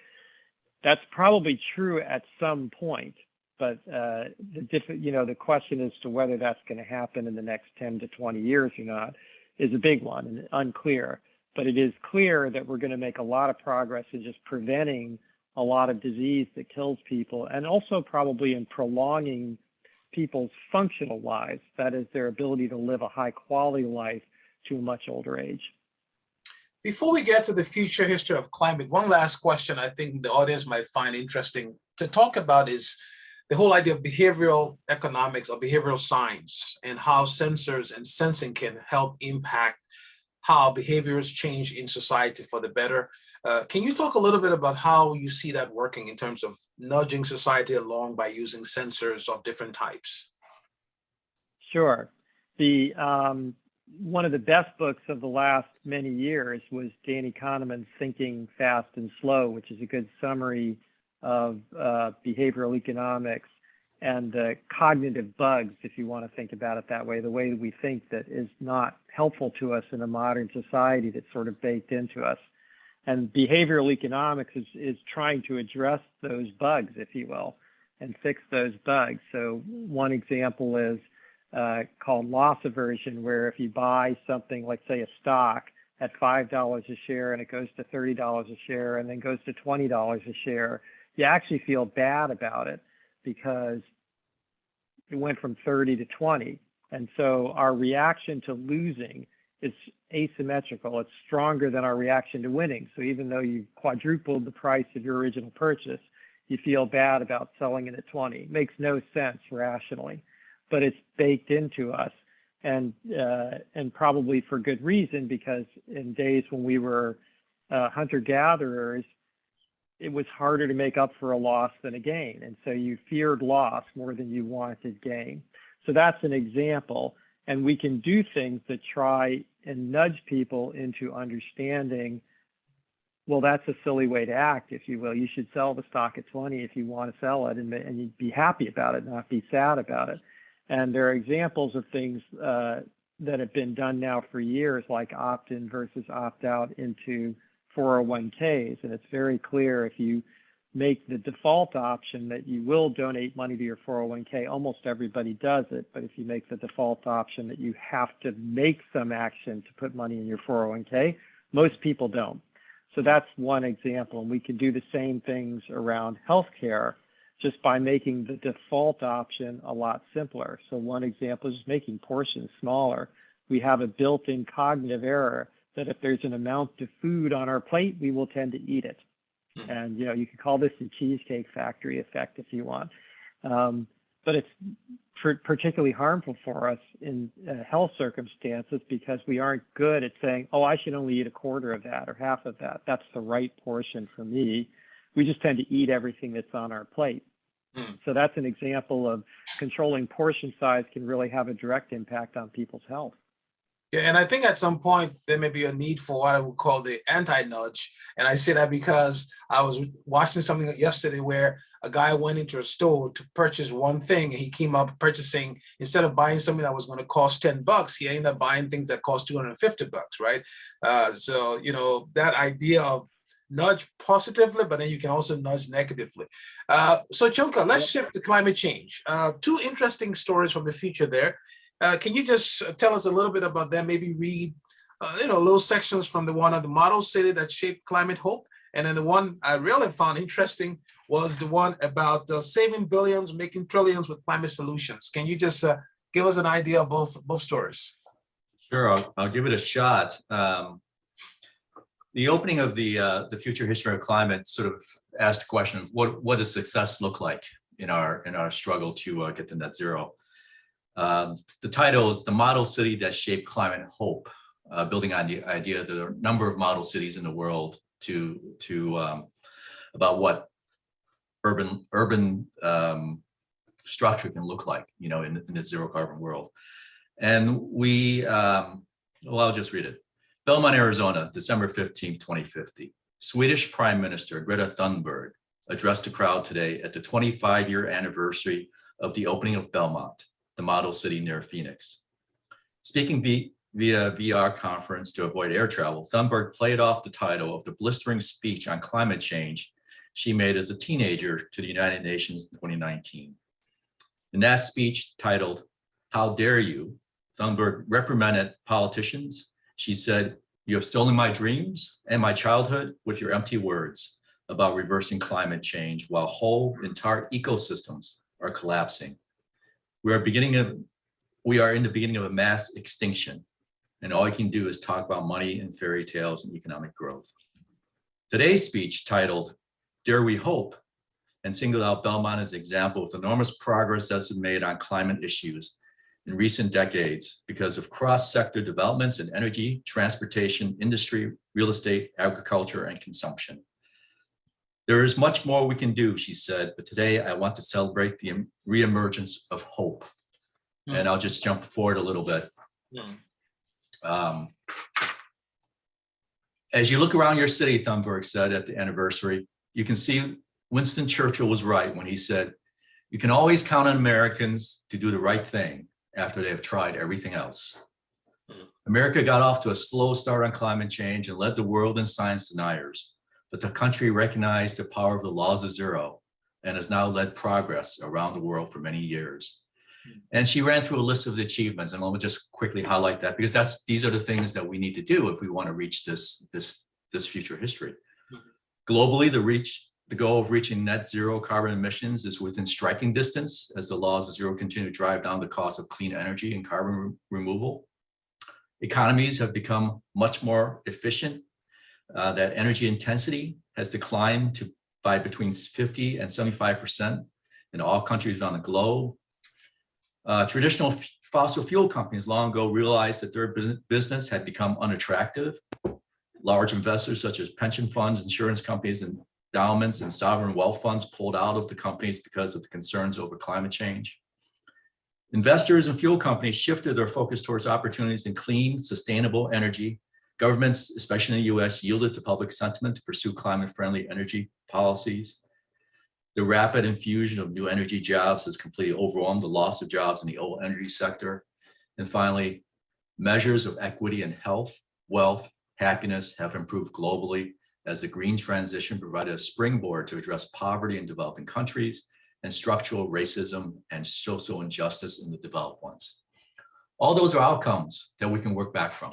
That's probably true at some point, but the question as to whether that's going to happen in the next 10 to 20 years or not is a big one and unclear. But it is clear that we're going to make a lot of progress in just preventing a lot of disease that kills people, and also probably in prolonging people's functional lives, that is, their ability to live a high quality life to a much older age. Before we get to the future history of climate, one last question I think the audience might find interesting to talk about is the whole idea of behavioral economics or behavioral science, and how sensors and sensing can help impact how behaviors change in society for the better. Can you talk a little bit about how you see that working in terms of nudging society along by using sensors of different types? Sure. One of the best books of the last many years was Danny Kahneman's Thinking Fast and Slow, which is a good summary of behavioral economics and cognitive bugs, if you want to think about it that way, the way that we think that is not helpful to us in a modern society that's sort of baked into us. And behavioral economics is trying to address those bugs, if you will, and fix those bugs. So one example is called loss aversion, where if you buy something, like say a stock at $5 a share and it goes to $30 a share and then goes to $20 a share, you actually feel bad about it because it went from 30 to 20. And so our reaction to losing is asymmetrical. It's stronger than our reaction to winning. So even though you quadrupled the price of your original purchase, you feel bad about selling it at 20. It makes no sense rationally, but it's baked into us, and probably for good reason, because in days when we were hunter-gatherers, it was harder to make up for a loss than a gain. And so you feared loss more than you wanted gain. So that's an example. And we can do things that try and nudge people into understanding, well, that's a silly way to act, if you will. You should sell the stock at 20 if you want to sell it, and you'd be happy about it, not be sad about it. And there are examples of things that have been done now for years, like opt-in versus opt-out into 401ks. And it's very clear if you make the default option that you will donate money to your 401k, almost everybody does it. But if you make the default option that you have to make some action to put money in your 401k, most people don't. So that's one example. And we can do the same things around healthcare just by making the default option a lot simpler. So one example is just making portions smaller. We have a built-in cognitive error that if there's an amount of food on our plate, we will tend to eat it. And, you could call this the Cheesecake Factory effect if you want. But it's particularly harmful for us in health circumstances because we aren't good at saying, oh, I should only eat a quarter of that or half of that. That's the right portion for me. We just tend to eat everything that's on our plate. So that's an example of controlling portion size can really have a direct impact on people's health. Yeah, and I think at some point there may be a need for what I would call the anti-nudge. And I say that because I was watching something yesterday where a guy went into a store to purchase one thing, and he came up purchasing, instead of buying something that was going to cost $10, he ended up buying things that cost $250, right? So, that idea of nudge positively, but then you can also nudge negatively. So Chunka, let's shift to climate change. Two interesting stories from the future there. Can you just tell us a little bit about them? Maybe read, little sections from the one of the model city that shaped climate hope. And then the one I really found interesting was the one about saving billions, making trillions with climate solutions. Can you just give us an idea of both stories? Sure, I'll give it a shot. The opening of the future history of climate sort of asked the question of what does success look like in our struggle to get to net zero. The title is The Model City That Shaped Climate Hope, building on the idea that there are a number of model cities in the world about what urban structure can look like, in the zero carbon world. And I'll just read it. Belmont, Arizona, December 15th, 2050. Swedish Prime Minister Greta Thunberg addressed the crowd today at the 25-year anniversary of the opening of Belmont, the model city near Phoenix. Speaking via VR conference to avoid air travel, Thunberg played off the title of the blistering speech on climate change she made as a teenager to the United Nations in 2019. In that speech titled, "How Dare You?" Thunberg reprimanded politicians. She said, "You have stolen my dreams and my childhood with your empty words about reversing climate change while whole entire ecosystems are collapsing. We are in the beginning of a mass extinction, and all you can do is talk about money and fairy tales and economic growth." Today's speech, titled "Dare We Hope?" and singled out Belmont as an example of enormous progress that's been made on climate issues in recent decades because of cross-sector developments in energy, transportation, industry, real estate, agriculture, and consumption. "There is much more we can do," she said, "but today I want to celebrate the reemergence of hope." And I'll just jump forward a little bit. As you look around your city, Thunberg said at the anniversary, you can see Winston Churchill was right when he said, "You can always count on Americans to do the right thing after they have tried everything else." America got off to a slow start on climate change and led the world in science deniers, but the country recognized the power of the laws of zero and has now led progress around the world for many years. And she ran through a list of the achievements, and let me just quickly highlight that because these are the things that we need to do if we want to reach this future history. Globally, the goal of reaching net zero carbon emissions is within striking distance as the laws of zero continue to drive down the cost of clean energy and carbon removal. Economies have become much more efficient. That energy intensity has declined by between 50 and 75% in all countries around the globe. Traditional fossil fuel companies long ago realized that their business had become unattractive. Large investors such as pension funds, insurance companies, and endowments and sovereign wealth funds pulled out of the companies because of the concerns over climate change. Investors and fuel companies shifted their focus towards opportunities in clean, sustainable energy. Governments, especially in the US, yielded to public sentiment to pursue climate-friendly energy policies. The rapid infusion of new energy jobs has completely overwhelmed the loss of jobs in the old energy sector. And finally, measures of equity and health, wealth, happiness have improved globally as the green transition provided a springboard to address poverty in developing countries and structural racism and social injustice in the developed ones. All those are outcomes that we can work back from.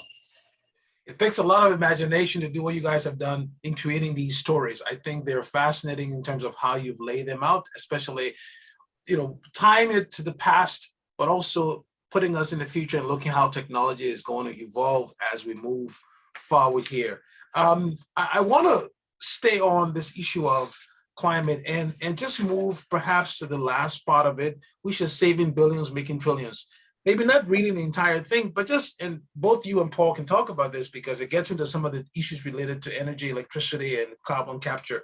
It takes a lot of imagination to do what you guys have done in creating these stories. I think they're fascinating in terms of how you've laid them out, especially, tying it to the past, but also putting us in the future and looking how technology is going to evolve as we move forward here. I want to stay on this issue of climate and just move perhaps to the last part of it, which is saving billions, making trillions. Maybe not reading the entire thing, but and both you and Paul can talk about this because it gets into some of the issues related to energy, electricity, and carbon capture.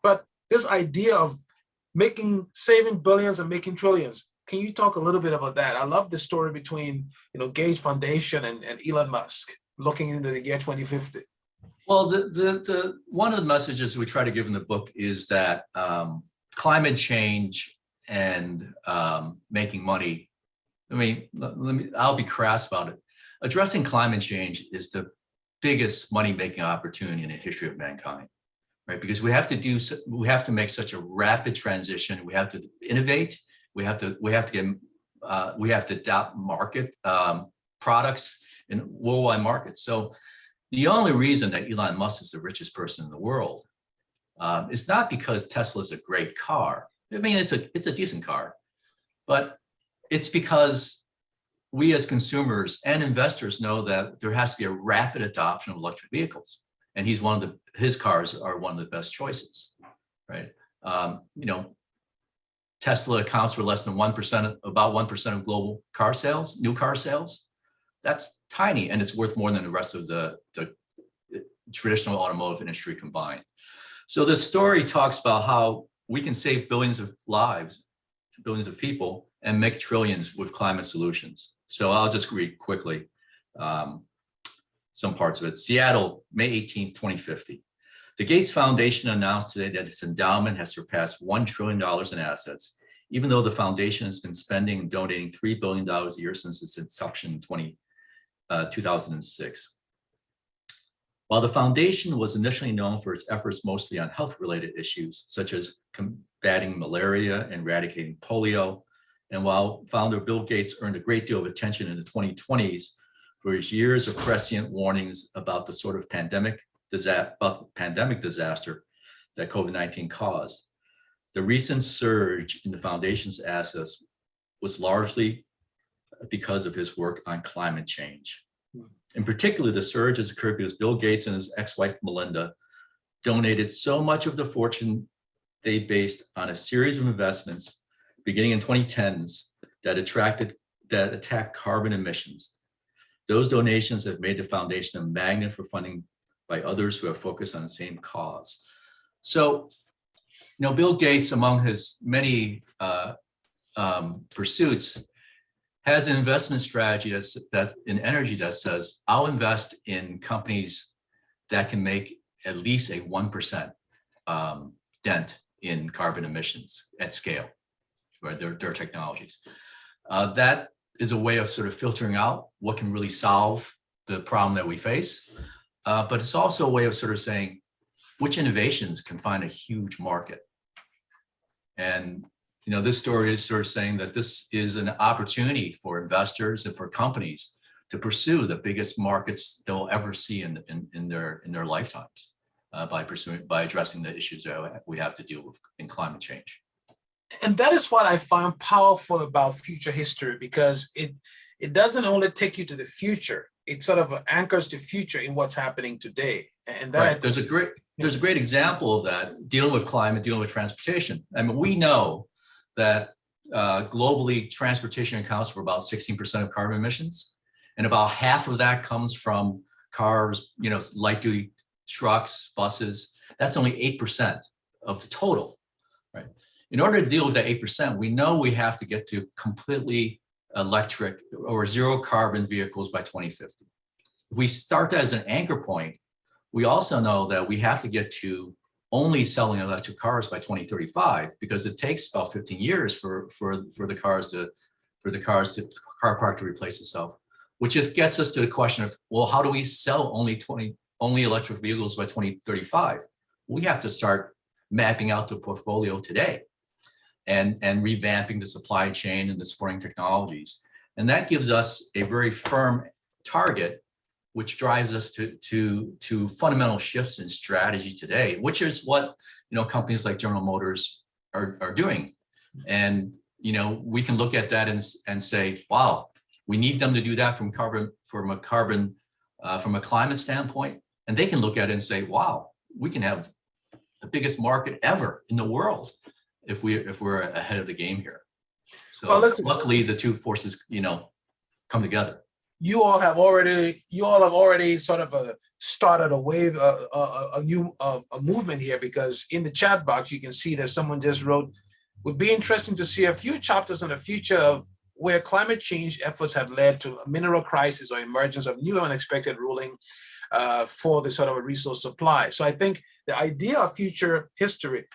But this idea of saving billions and making trillions, can you talk a little bit about that? I love the story between, Gates Foundation and Elon Musk looking into the year 2050. Well, the one of the messages we try to give in the book is that climate change and making money. I'll be crass about it. Addressing climate change is the biggest money-making opportunity in the history of mankind, right? Because we have to make such a rapid transition. We have to innovate. We have to adopt market products in worldwide markets. So the only reason that Elon Musk is the richest person in the world is not because Tesla is a great car. It's a decent car, but it's because we as consumers and investors know that there has to be a rapid adoption of electric vehicles, and his cars are one of the best choices, right? Tesla accounts for less than 1%, about 1% of global car sales, new car sales. That's tiny, and it's worth more than the rest of the traditional automotive industry combined. So this story talks about how we can save billions of lives, billions of people, and make trillions with climate solutions. So I'll just read quickly some parts of it. Seattle, May 18th, 2050. The Gates Foundation announced today that its endowment has surpassed $1 trillion in assets, even though the foundation has been spending and donating $3 billion a year since its inception in 2006. While the foundation was initially known for its efforts mostly on health-related issues, such as combating malaria and eradicating polio, and while founder Bill Gates earned a great deal of attention in the 2020s for his years of prescient warnings about the sort of pandemic disaster that COVID-19 caused, the recent surge in the foundation's assets was largely because of his work on climate change. In particular, the surge has occurred because Bill Gates and his ex-wife Melinda donated so much of the fortune they based on a series of investments beginning in 2010s that attacked carbon emissions. Those donations have made the foundation a magnet for funding by others who have focused on the same cause. So, Bill Gates, among his many pursuits, has an investment strategy that's in energy that says, I'll invest in companies that can make at least a 1% dent in carbon emissions at scale, right? Their technologies. That is a way of sort of filtering out what can really solve the problem that we face. But it's also a way of sort of saying which innovations can find a huge market. And this story is sort of saying that this is an opportunity for investors and for companies to pursue the biggest markets they'll ever see in their lifetimes by addressing the issues that we have to deal with in climate change. And that is what I find powerful about future history, because it doesn't only take you to the future, it sort of anchors the future in what's happening today. And that right. There's a great example of that, dealing with climate, dealing with transportation. I mean, we know that globally transportation accounts for about 16% of carbon emissions, and about half of that comes from cars, light duty trucks, buses. That's only 8% of the total, right? In order to deal with that 8%, we know we have to get to completely electric or zero carbon vehicles by 2050. If we start that as an anchor point, we also know that we have to get to only selling electric cars by 2035, because it takes about 15 years for the car park to replace itself, which just gets us to the question of, well, how do we sell only electric vehicles by 2035? We have to start mapping out the portfolio today and revamping the supply chain and the supporting technologies. And that gives us a very firm target, which drives us to fundamental shifts in strategy today, which is what companies like General Motors are doing. And we can look at that and say, wow, we need them to do that from a climate standpoint. And they can look at it and say, wow, we can have the biggest market ever in the world if we're ahead of the game here. So luckily, the two forces come together. You all have already sort of started a wave, a new movement here, because in the chat box you can see that someone just wrote, would be interesting to see a few chapters on the future of where climate change efforts have led to a mineral crisis or emergence of new unexpected ruling for the sort of a resource supply. So I think the idea of future history,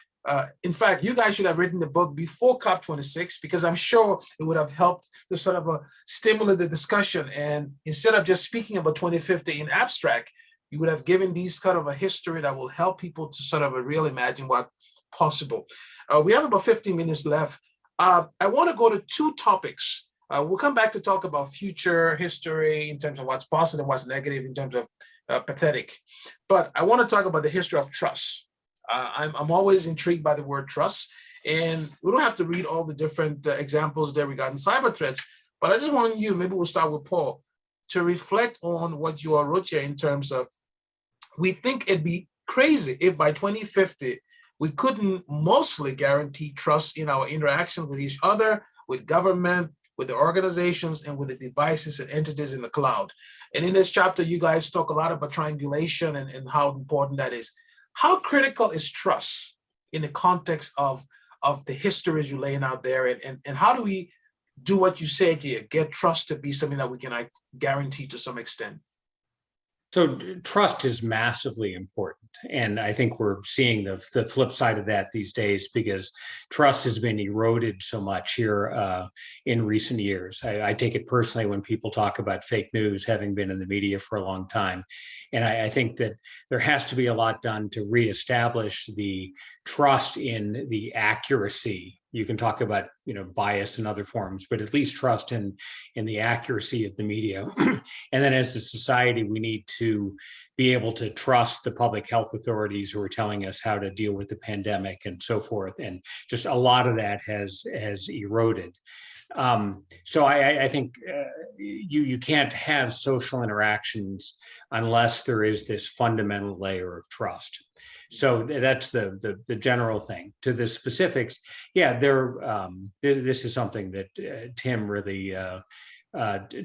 in fact, you guys should have written the book before COP26, because I'm sure it would have helped to sort of stimulate the discussion. And instead of just speaking about 2050 in abstract, you would have given these kind of a history that will help people to sort of really imagine what's possible. We have about 15 minutes left. I want to go to two topics. We'll come back to talk about future history in terms of what's positive, what's negative, in terms of pathetic. But I want to talk about the history of trust. I'm always intrigued by the word trust, and we don't have to read all the different examples there regarding cyber threats, but I just want you, maybe we'll start with Paul, to reflect on what you all wrote here in terms of, we think it'd be crazy if by 2050, we couldn't mostly guarantee trust in our interaction with each other, with government, with the organizations, and with the devices and entities in the cloud. And in this chapter, you guys talk a lot about triangulation and how important that is. How critical is trust in the context of the histories you're laying out there? And how do we do what you said here, get trust to be something that we can guarantee to some extent? So trust is massively important. And I think we're seeing the flip side of that these days, because trust has been eroded so much here in recent years. I take it personally when people talk about fake news, having been in the media for a long time. And I think that there has to be a lot done to reestablish the trust in the accuracy. You can talk about bias and other forms, but at least trust in the accuracy of the media. And then as a society, we need to be able to trust the public health authorities who are telling us how to deal with the pandemic and so forth. And just a lot of that has eroded. So I think you can't have social interactions unless there is this fundamental layer of trust. So that's the general thing. To the specifics, yeah, this is something that Tim really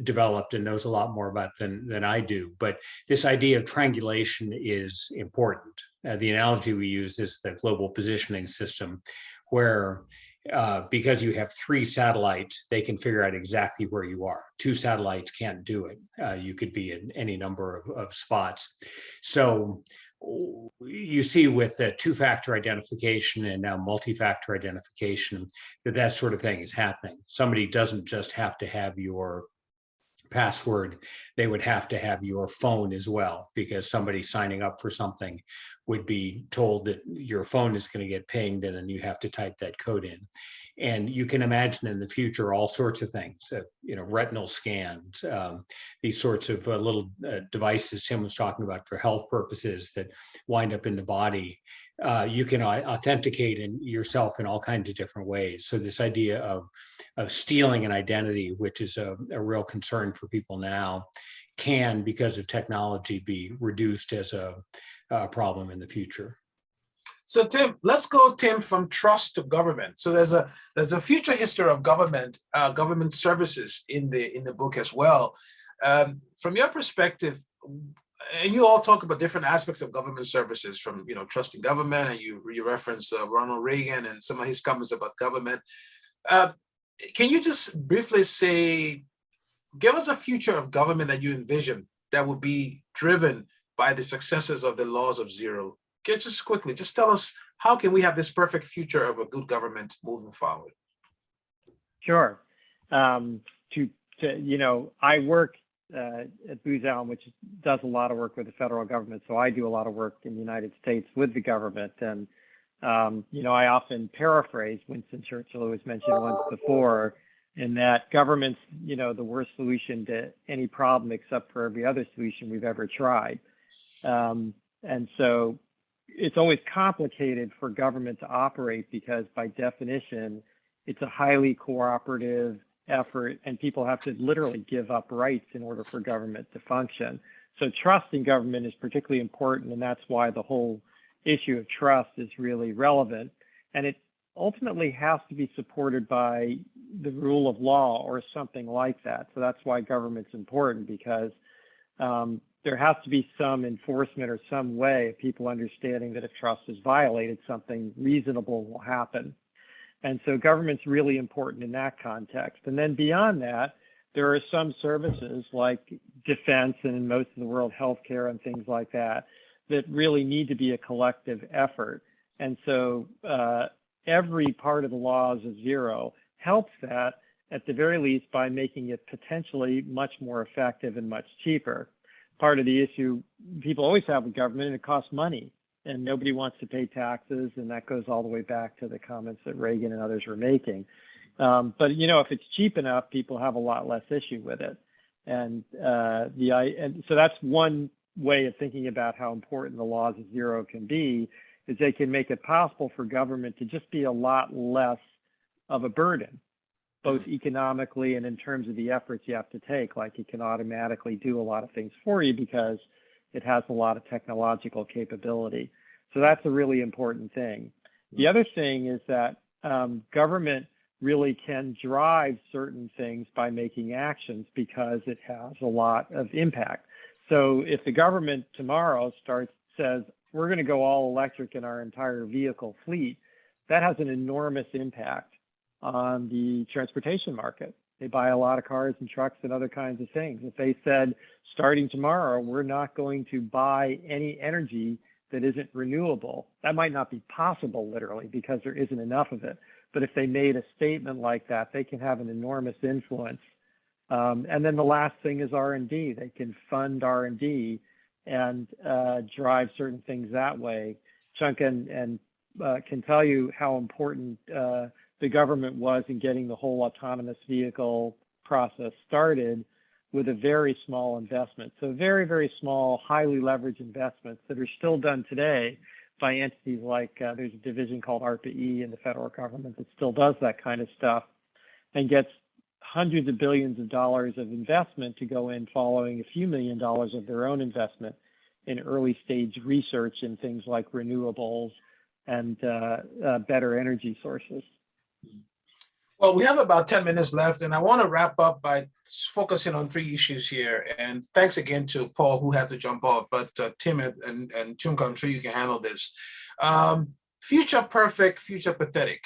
developed and knows a lot more about than I do. But this idea of triangulation is important. The analogy we use is the global positioning system, where because you have 3 satellites, they can figure out exactly where you are. 2 satellites can't do it. You could be in any number of spots. So you see with the 2-factor identification and now multi-factor identification that sort of thing is happening. Somebody doesn't just have to have your password, they would have to have your phone as well, because somebody signing up for something would be told that your phone is going to get pinged and then you have to type that code in. And you can imagine in the future all sorts of things, retinal scans, these sorts of little devices Tim was talking about for health purposes that wind up in the body. You can authenticate yourself in all kinds of different ways. So this idea of stealing an identity, which is a real concern for people now, can, because of technology, be reduced as a problem in the future. So Tim, let's go, Tim, from trust to government. So there's a future history of government services in the book as well. From your perspective, and you all talk about different aspects of government services, from trusting government, and you reference Ronald Reagan and some of his comments about government. Can you just briefly give us a future of government that you envision that would be driven by the successes of the laws of zero? Just quickly, just tell us, how can we have this perfect future of a good government moving forward? Sure. I work at Booz Allen, which does a lot of work with the federal government. So I do a lot of work in the United States with the government. And, I often paraphrase Winston Churchill, who was mentioned once before, in that government's, the worst solution to any problem except for every other solution we've ever tried. And so it's always complicated for government to operate because by definition, it's a highly cooperative effort, and people have to literally give up rights in order for government to function. So trust in government is particularly important, and that's why the whole issue of trust is really relevant. And it ultimately has to be supported by the rule of law or something like that. So that's why government's important, because there has to be some enforcement or some way of people understanding that if trust is violated, something reasonable will happen. And so government's really important in that context. And then beyond that, there are some services like defense and in most of the world, healthcare and things like that, that really need to be a collective effort. And so every part of the laws of zero helps that, at the very least, by making it potentially much more effective and much cheaper. Part of the issue people always have with government, and it costs money, and nobody wants to pay taxes, and that goes all the way back to the comments that Reagan and others were making. But if it's cheap enough, people have a lot less issue with it. And so that's one way of thinking about how important the laws of zero can be, is they can make it possible for government to just be a lot less of a burden, both economically and in terms of the efforts you have to take. Like, it can automatically do a lot of things for you because it has a lot of technological capability. So that's a really important thing. The other thing is that government really can drive certain things by making actions because it has a lot of impact. So if the government tomorrow says, we're going to go all electric in our entire vehicle fleet, that has an enormous impact on the transportation market. They buy a lot of cars and trucks and other kinds of things. If they said, starting tomorrow, we're not going to buy any energy that isn't renewable, that might not be possible literally because there isn't enough of it. But if they made a statement like that, they can have an enormous influence. And then the last thing is R&D. They can fund R&D and drive certain things that way. Chunka can tell you how important the government was in getting the whole autonomous vehicle process started with a very small investment. So very, very small, highly leveraged investments that are still done today by entities like, there's a division called ARPA-E in the federal government that still does that kind of stuff and gets hundreds of billions of dollars of investment to go in following a few $1 million of their own investment in early stage research in things like renewables and better energy sources. Well, we have about 10 minutes left, and I want to wrap up by focusing on 3 issues here. And thanks again to Paul, who had to jump off, but Tim and Chunka, I'm sure you can handle this. Future perfect, future pathetic.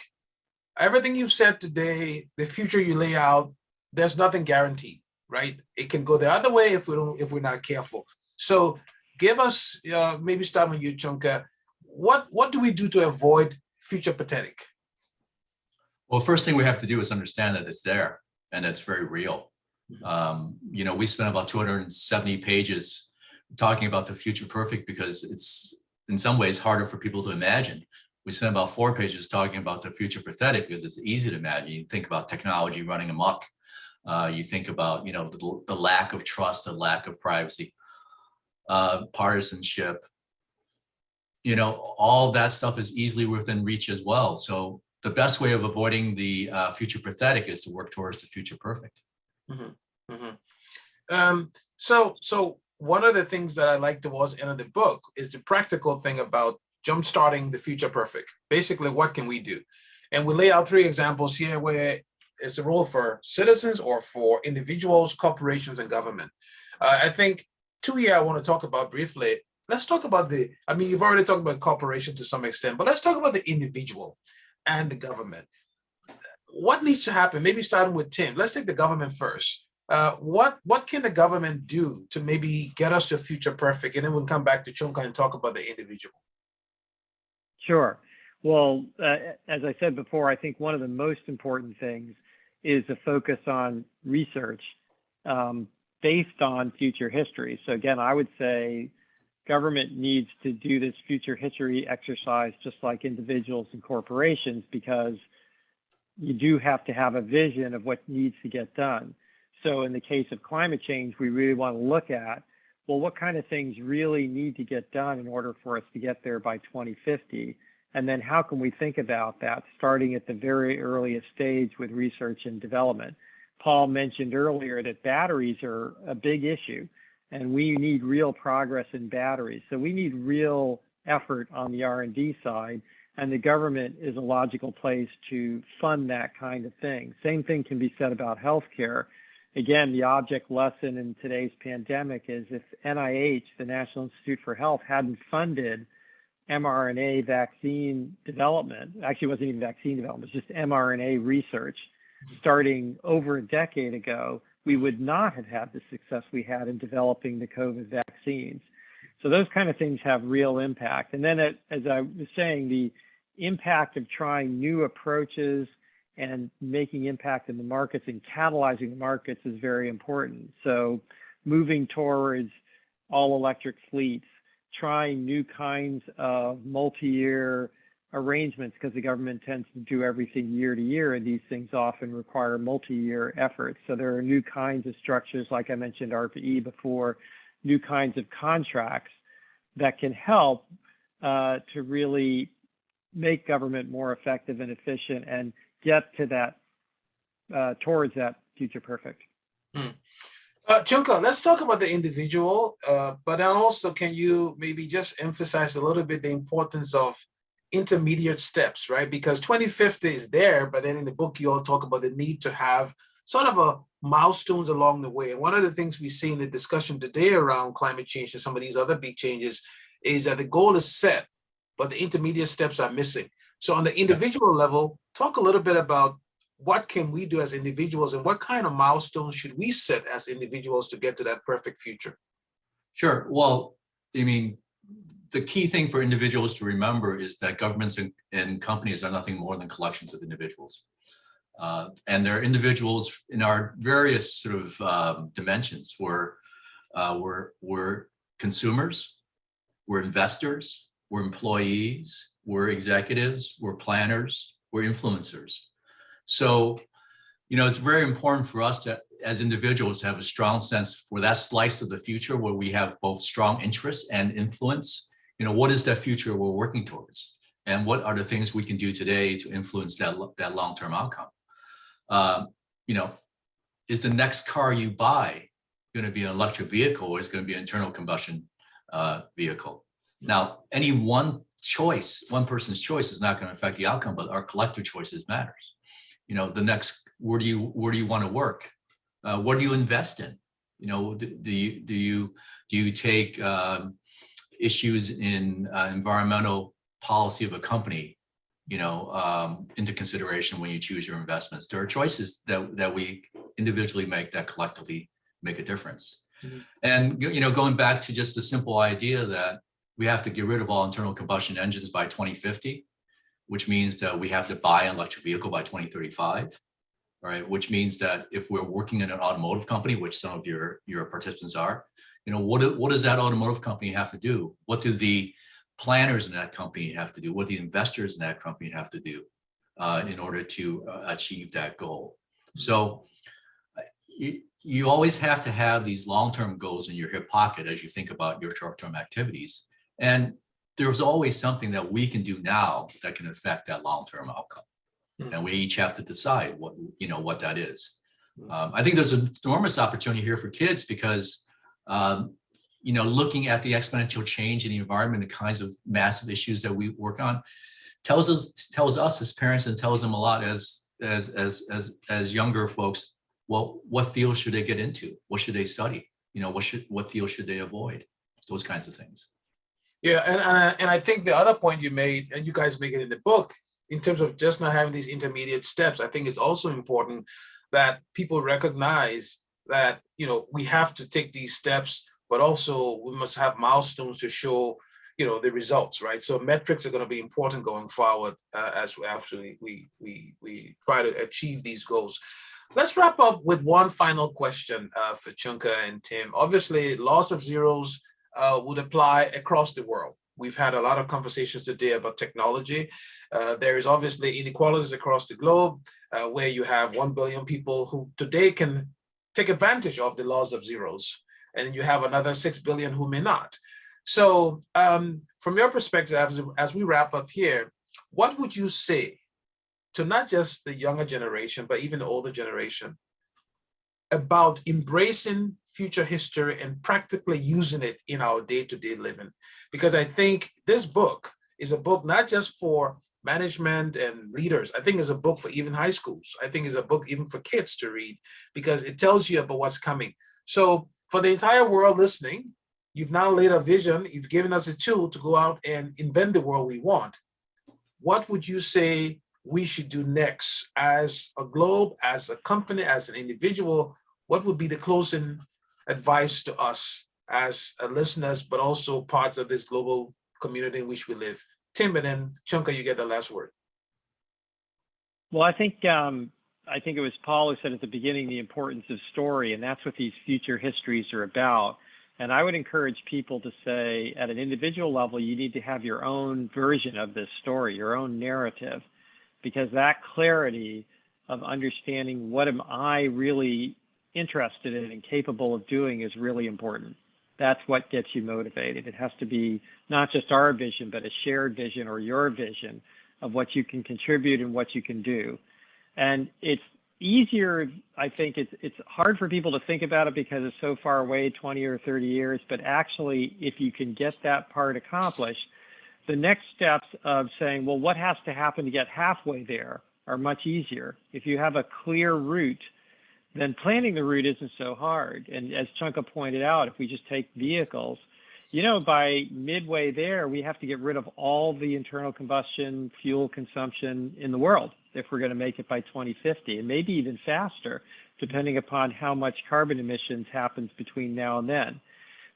Everything you've said today, the future you lay out, there's nothing guaranteed, right? It can go the other way if we're not careful. So give us, maybe start with you, Chunka. What do we do to avoid future pathetic? Well, first thing we have to do is understand that it's there and it's very real. We spent about 270 pages talking about the future perfect because it's in some ways harder for people to imagine. We spent about 4 pages talking about the future pathetic because it's easy to imagine. You think about technology running amok. You think about, the lack of trust, the lack of privacy, partisanship. All that stuff is easily within reach as well. So the best way of avoiding the future pathetic is to work towards the future perfect. Mm-hmm. Mm-hmm. So one of the things that I like towards the end of the book is the practical thing about jumpstarting the future perfect. Basically, what can we do? And we lay out 3 examples here where it's the role for citizens or for individuals, corporations, and government. I think two here I want to talk about briefly. Let's talk about you've already talked about corporation to some extent, but let's talk about the individual and the government. What needs to happen? Maybe starting with Tim. Let's take the government first. What can the government do to maybe get us to future perfect? And then we'll come back to Chunka and talk about the individual. Sure. Well, as I said before, I think one of the most important things is a focus on research based on future history. So again, I would say government needs to do this future history exercise just like individuals and corporations, because you do have to have a vision of what needs to get done. So in the case of climate change, we really want to look at, well, what kind of things really need to get done in order for us to get there by 2050? And then how can we think about that starting at the very earliest stage with research and development? Paul mentioned earlier that batteries are a big issue, and we need real progress in batteries. So we need real effort on the R&D side, and the government is a logical place to fund that kind of thing. Same thing can be said about healthcare. Again, the object lesson in today's pandemic is if NIH, the National Institute for Health, hadn't funded mRNA vaccine development, actually it wasn't even vaccine development, it's just mRNA research, starting over a decade ago, we would not have had the success we had in developing the COVID vaccines. So those kind of things have real impact. And then as I was saying, the impact of trying new approaches and making impact in the markets and catalyzing the markets is very important. So moving towards all electric fleets, trying new kinds of multi-year arrangements, because the government tends to do everything year to year, and these things often require multi-year efforts. So there are new kinds of structures, like I mentioned RPE before, new kinds of contracts that can help to really make government more effective and efficient and get to that, towards that future perfect. Chunka, let's talk about the individual, but then also can you maybe just emphasize a little bit the importance of intermediate steps, right? Because 2050 is there, but then in the book, you all talk about the need to have sort of a milestones along the way. And one of the things we see in the discussion today around climate change and some of these other big changes is that the goal is set, but the intermediate steps are missing. So on the individual level, talk a little bit about what can we do as individuals and what kind of milestones should we set as individuals to get to that perfect future? Sure. Well, I mean, the key thing for individuals to remember is that governments and companies are nothing more than collections of individuals. And they're individuals in our various sort of dimensions. We're consumers, we're investors, we're employees, we're executives, we're planners, we're influencers. So, it's very important for us to, as individuals, to have a strong sense for that slice of the future where we have both strong interest and influence. What is that future we're working towards? And what are the things we can do today to influence that long-term outcome? Is the next car you buy going to be an electric vehicle, or is it going to be an internal combustion vehicle? Now, any one person's choice is not going to affect the outcome, but our collective choices matters. The next, where do you want to work? What do you invest in? Do you take issues in environmental policy of a company, into consideration when you choose your investments? There are choices that we individually make that collectively make a difference. Mm-hmm. And going back to just the simple idea that we have to get rid of all internal combustion engines by 2050, which means that we have to buy an electric vehicle by 2035, right? Which means that if we're working in an automotive company, which some of your participants are, what does that automotive company have to do? What do the planners in that company have to do? What do the investors in that company have to do in order to achieve that goal? So you always have to have these long-term goals in your hip pocket as you think about your short-term activities. And there's always something that we can do now that can affect that long-term outcome. Mm-hmm. And we each have to decide what that is. Mm-hmm. I think there's an enormous opportunity here for kids because, looking at the exponential change in the environment, the kinds of massive issues that we work on, tells us as parents and tells them a lot as younger folks, well, what field should they get into? What should they study? what field should they avoid? Those kinds of things. Yeah, and I think the other point you made, and you guys make it in the book, in terms of just not having these intermediate steps, I think it's also important that people recognize that, we have to take these steps, but also we must have milestones to show, the results, right? So metrics are going to be important going forward as we try to achieve these goals. Let's wrap up with one final question for Chunka and Tim. Obviously, laws of zeros would apply across the world. We've had a lot of conversations today about technology. There is obviously inequalities across the globe where you have 1 billion people who today can take advantage of the laws of zeros, and you have another 6 billion who may not. So from your perspective, as we wrap up here, what would you say to not just the younger generation, but even the older generation about embracing future history and practically using it in our day-to-day living? Because I think this book is a book not just for management and leaders. I think it's a book for even high schools. I think it's a book even for kids to read, because it tells you about what's coming. So for the entire world listening, you've now laid a vision, you've given us a tool to go out and invent the world we want. What would you say we should do next as a globe, as a company, as an individual? What would be the closing advice to us as listeners, but also parts of this global community in which we live? Tim, and then Chunka, you get the last word. Well, I think it was Paul who said at the beginning the importance of story, and that's what these future histories are about. And I would encourage people to say, at an individual level, you need to have your own version of this story, your own narrative, because that clarity of understanding what am I really interested in and capable of doing is really important. That's what gets you motivated. It has to be not just our vision, but a shared vision or your vision of what you can contribute and what you can do. And it's easier, I think it's hard for people to think about it because it's so far away, 20 or 30 years, but actually, if you can get that part accomplished, the next steps of saying, well, what has to happen to get halfway there are much easier. If you have a clear route, then planning the route isn't so hard. And as Chunka pointed out, if we just take vehicles, by midway there, we have to get rid of all the internal combustion fuel consumption in the world if we're going to make it by 2050, and maybe even faster, depending upon how much carbon emissions happens between now and then.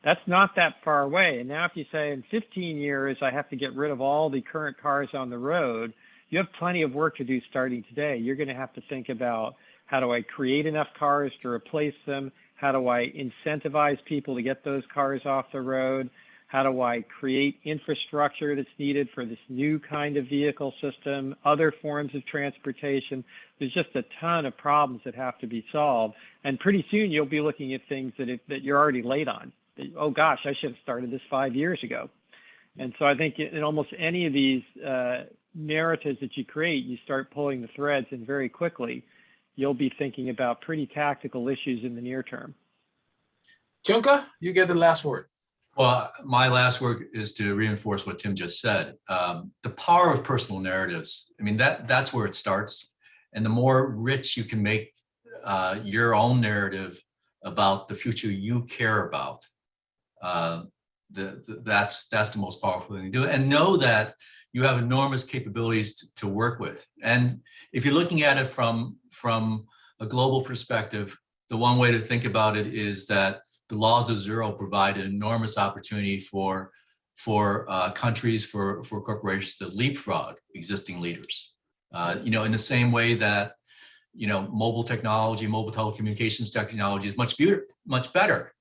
That's not that far away. And now if you say in 15 years, I have to get rid of all the current cars on the road, you have plenty of work to do starting today. You're going to have to think about, how do I create enough cars to replace them? How do I incentivize people to get those cars off the road? How do I create infrastructure that's needed for this new kind of vehicle system, other forms of transportation? There's just a ton of problems that have to be solved. And pretty soon you'll be looking at things that you're already late on. Oh gosh, I should have started this 5 years ago. And so I think in almost any of these narratives that you create, you start pulling the threads, and very quickly you'll be thinking about pretty tactical issues in the near term. Chunka, you get the last word. Well, my last word is to reinforce what Tim just said. The power of personal narratives. I mean, that's where it starts. And the more rich you can make your own narrative about the future you care about, that's the most powerful thing to do. And know that you have enormous capabilities to work with. And if you're looking at it from a global perspective, the one way to think about it is that the laws of zero provide an enormous opportunity for countries, for corporations to leapfrog existing leaders. In the same way that mobile technology, mobile telecommunications technology is much better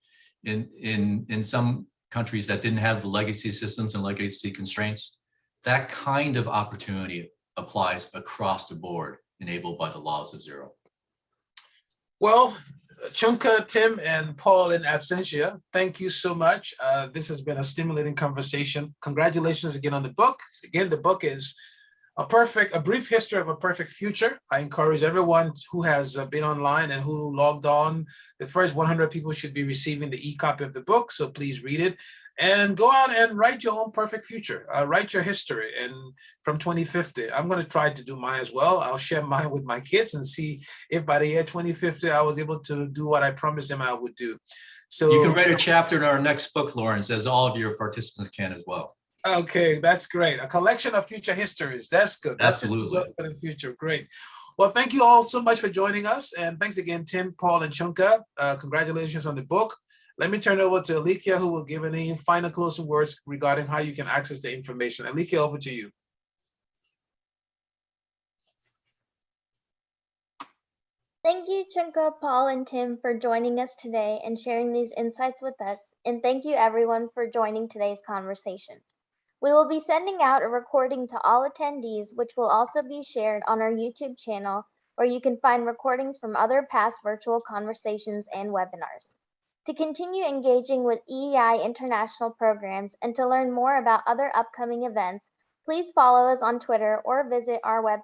in some countries that didn't have the legacy systems and legacy constraints. That kind of opportunity applies across the board, enabled by the laws of zero. Well, Chunka, Tim, and Paul in absentia, thank you so much. This has been a stimulating conversation. Congratulations again on the book. Again, the book is A Brief History of a Perfect Future. I encourage everyone who has been online and who logged on. The first 100 people should be receiving the e-copy of the book, so please read it. And go out and write your own perfect future. Write your history and from 2050. I'm going to try to do mine as well. I'll share mine with my kids and see if by the year 2050, I was able to do what I promised them I would do. So You can write a chapter in our next book, Lawrence, as all of your participants can as well. okay, that's great. A collection of future histories. That's good. That's Absolutely. for the future. Great. Well, thank you all so much for joining us. And thanks again, Tim, Paul, and Chunka. Congratulations on the book. Let me turn it over to Alicia, who will give any final closing words regarding how you can access the information. Alicia, over to you. Thank you, Chunka, Paul, and Tim, for joining us today and sharing these insights with us. And thank you, everyone, for joining today's conversation. We will be sending out a recording to all attendees, which will also be shared on our YouTube channel, where you can find recordings from other past virtual conversations and webinars. To continue engaging with EEI international programs and to learn more about other upcoming events, please follow us on Twitter or visit our website.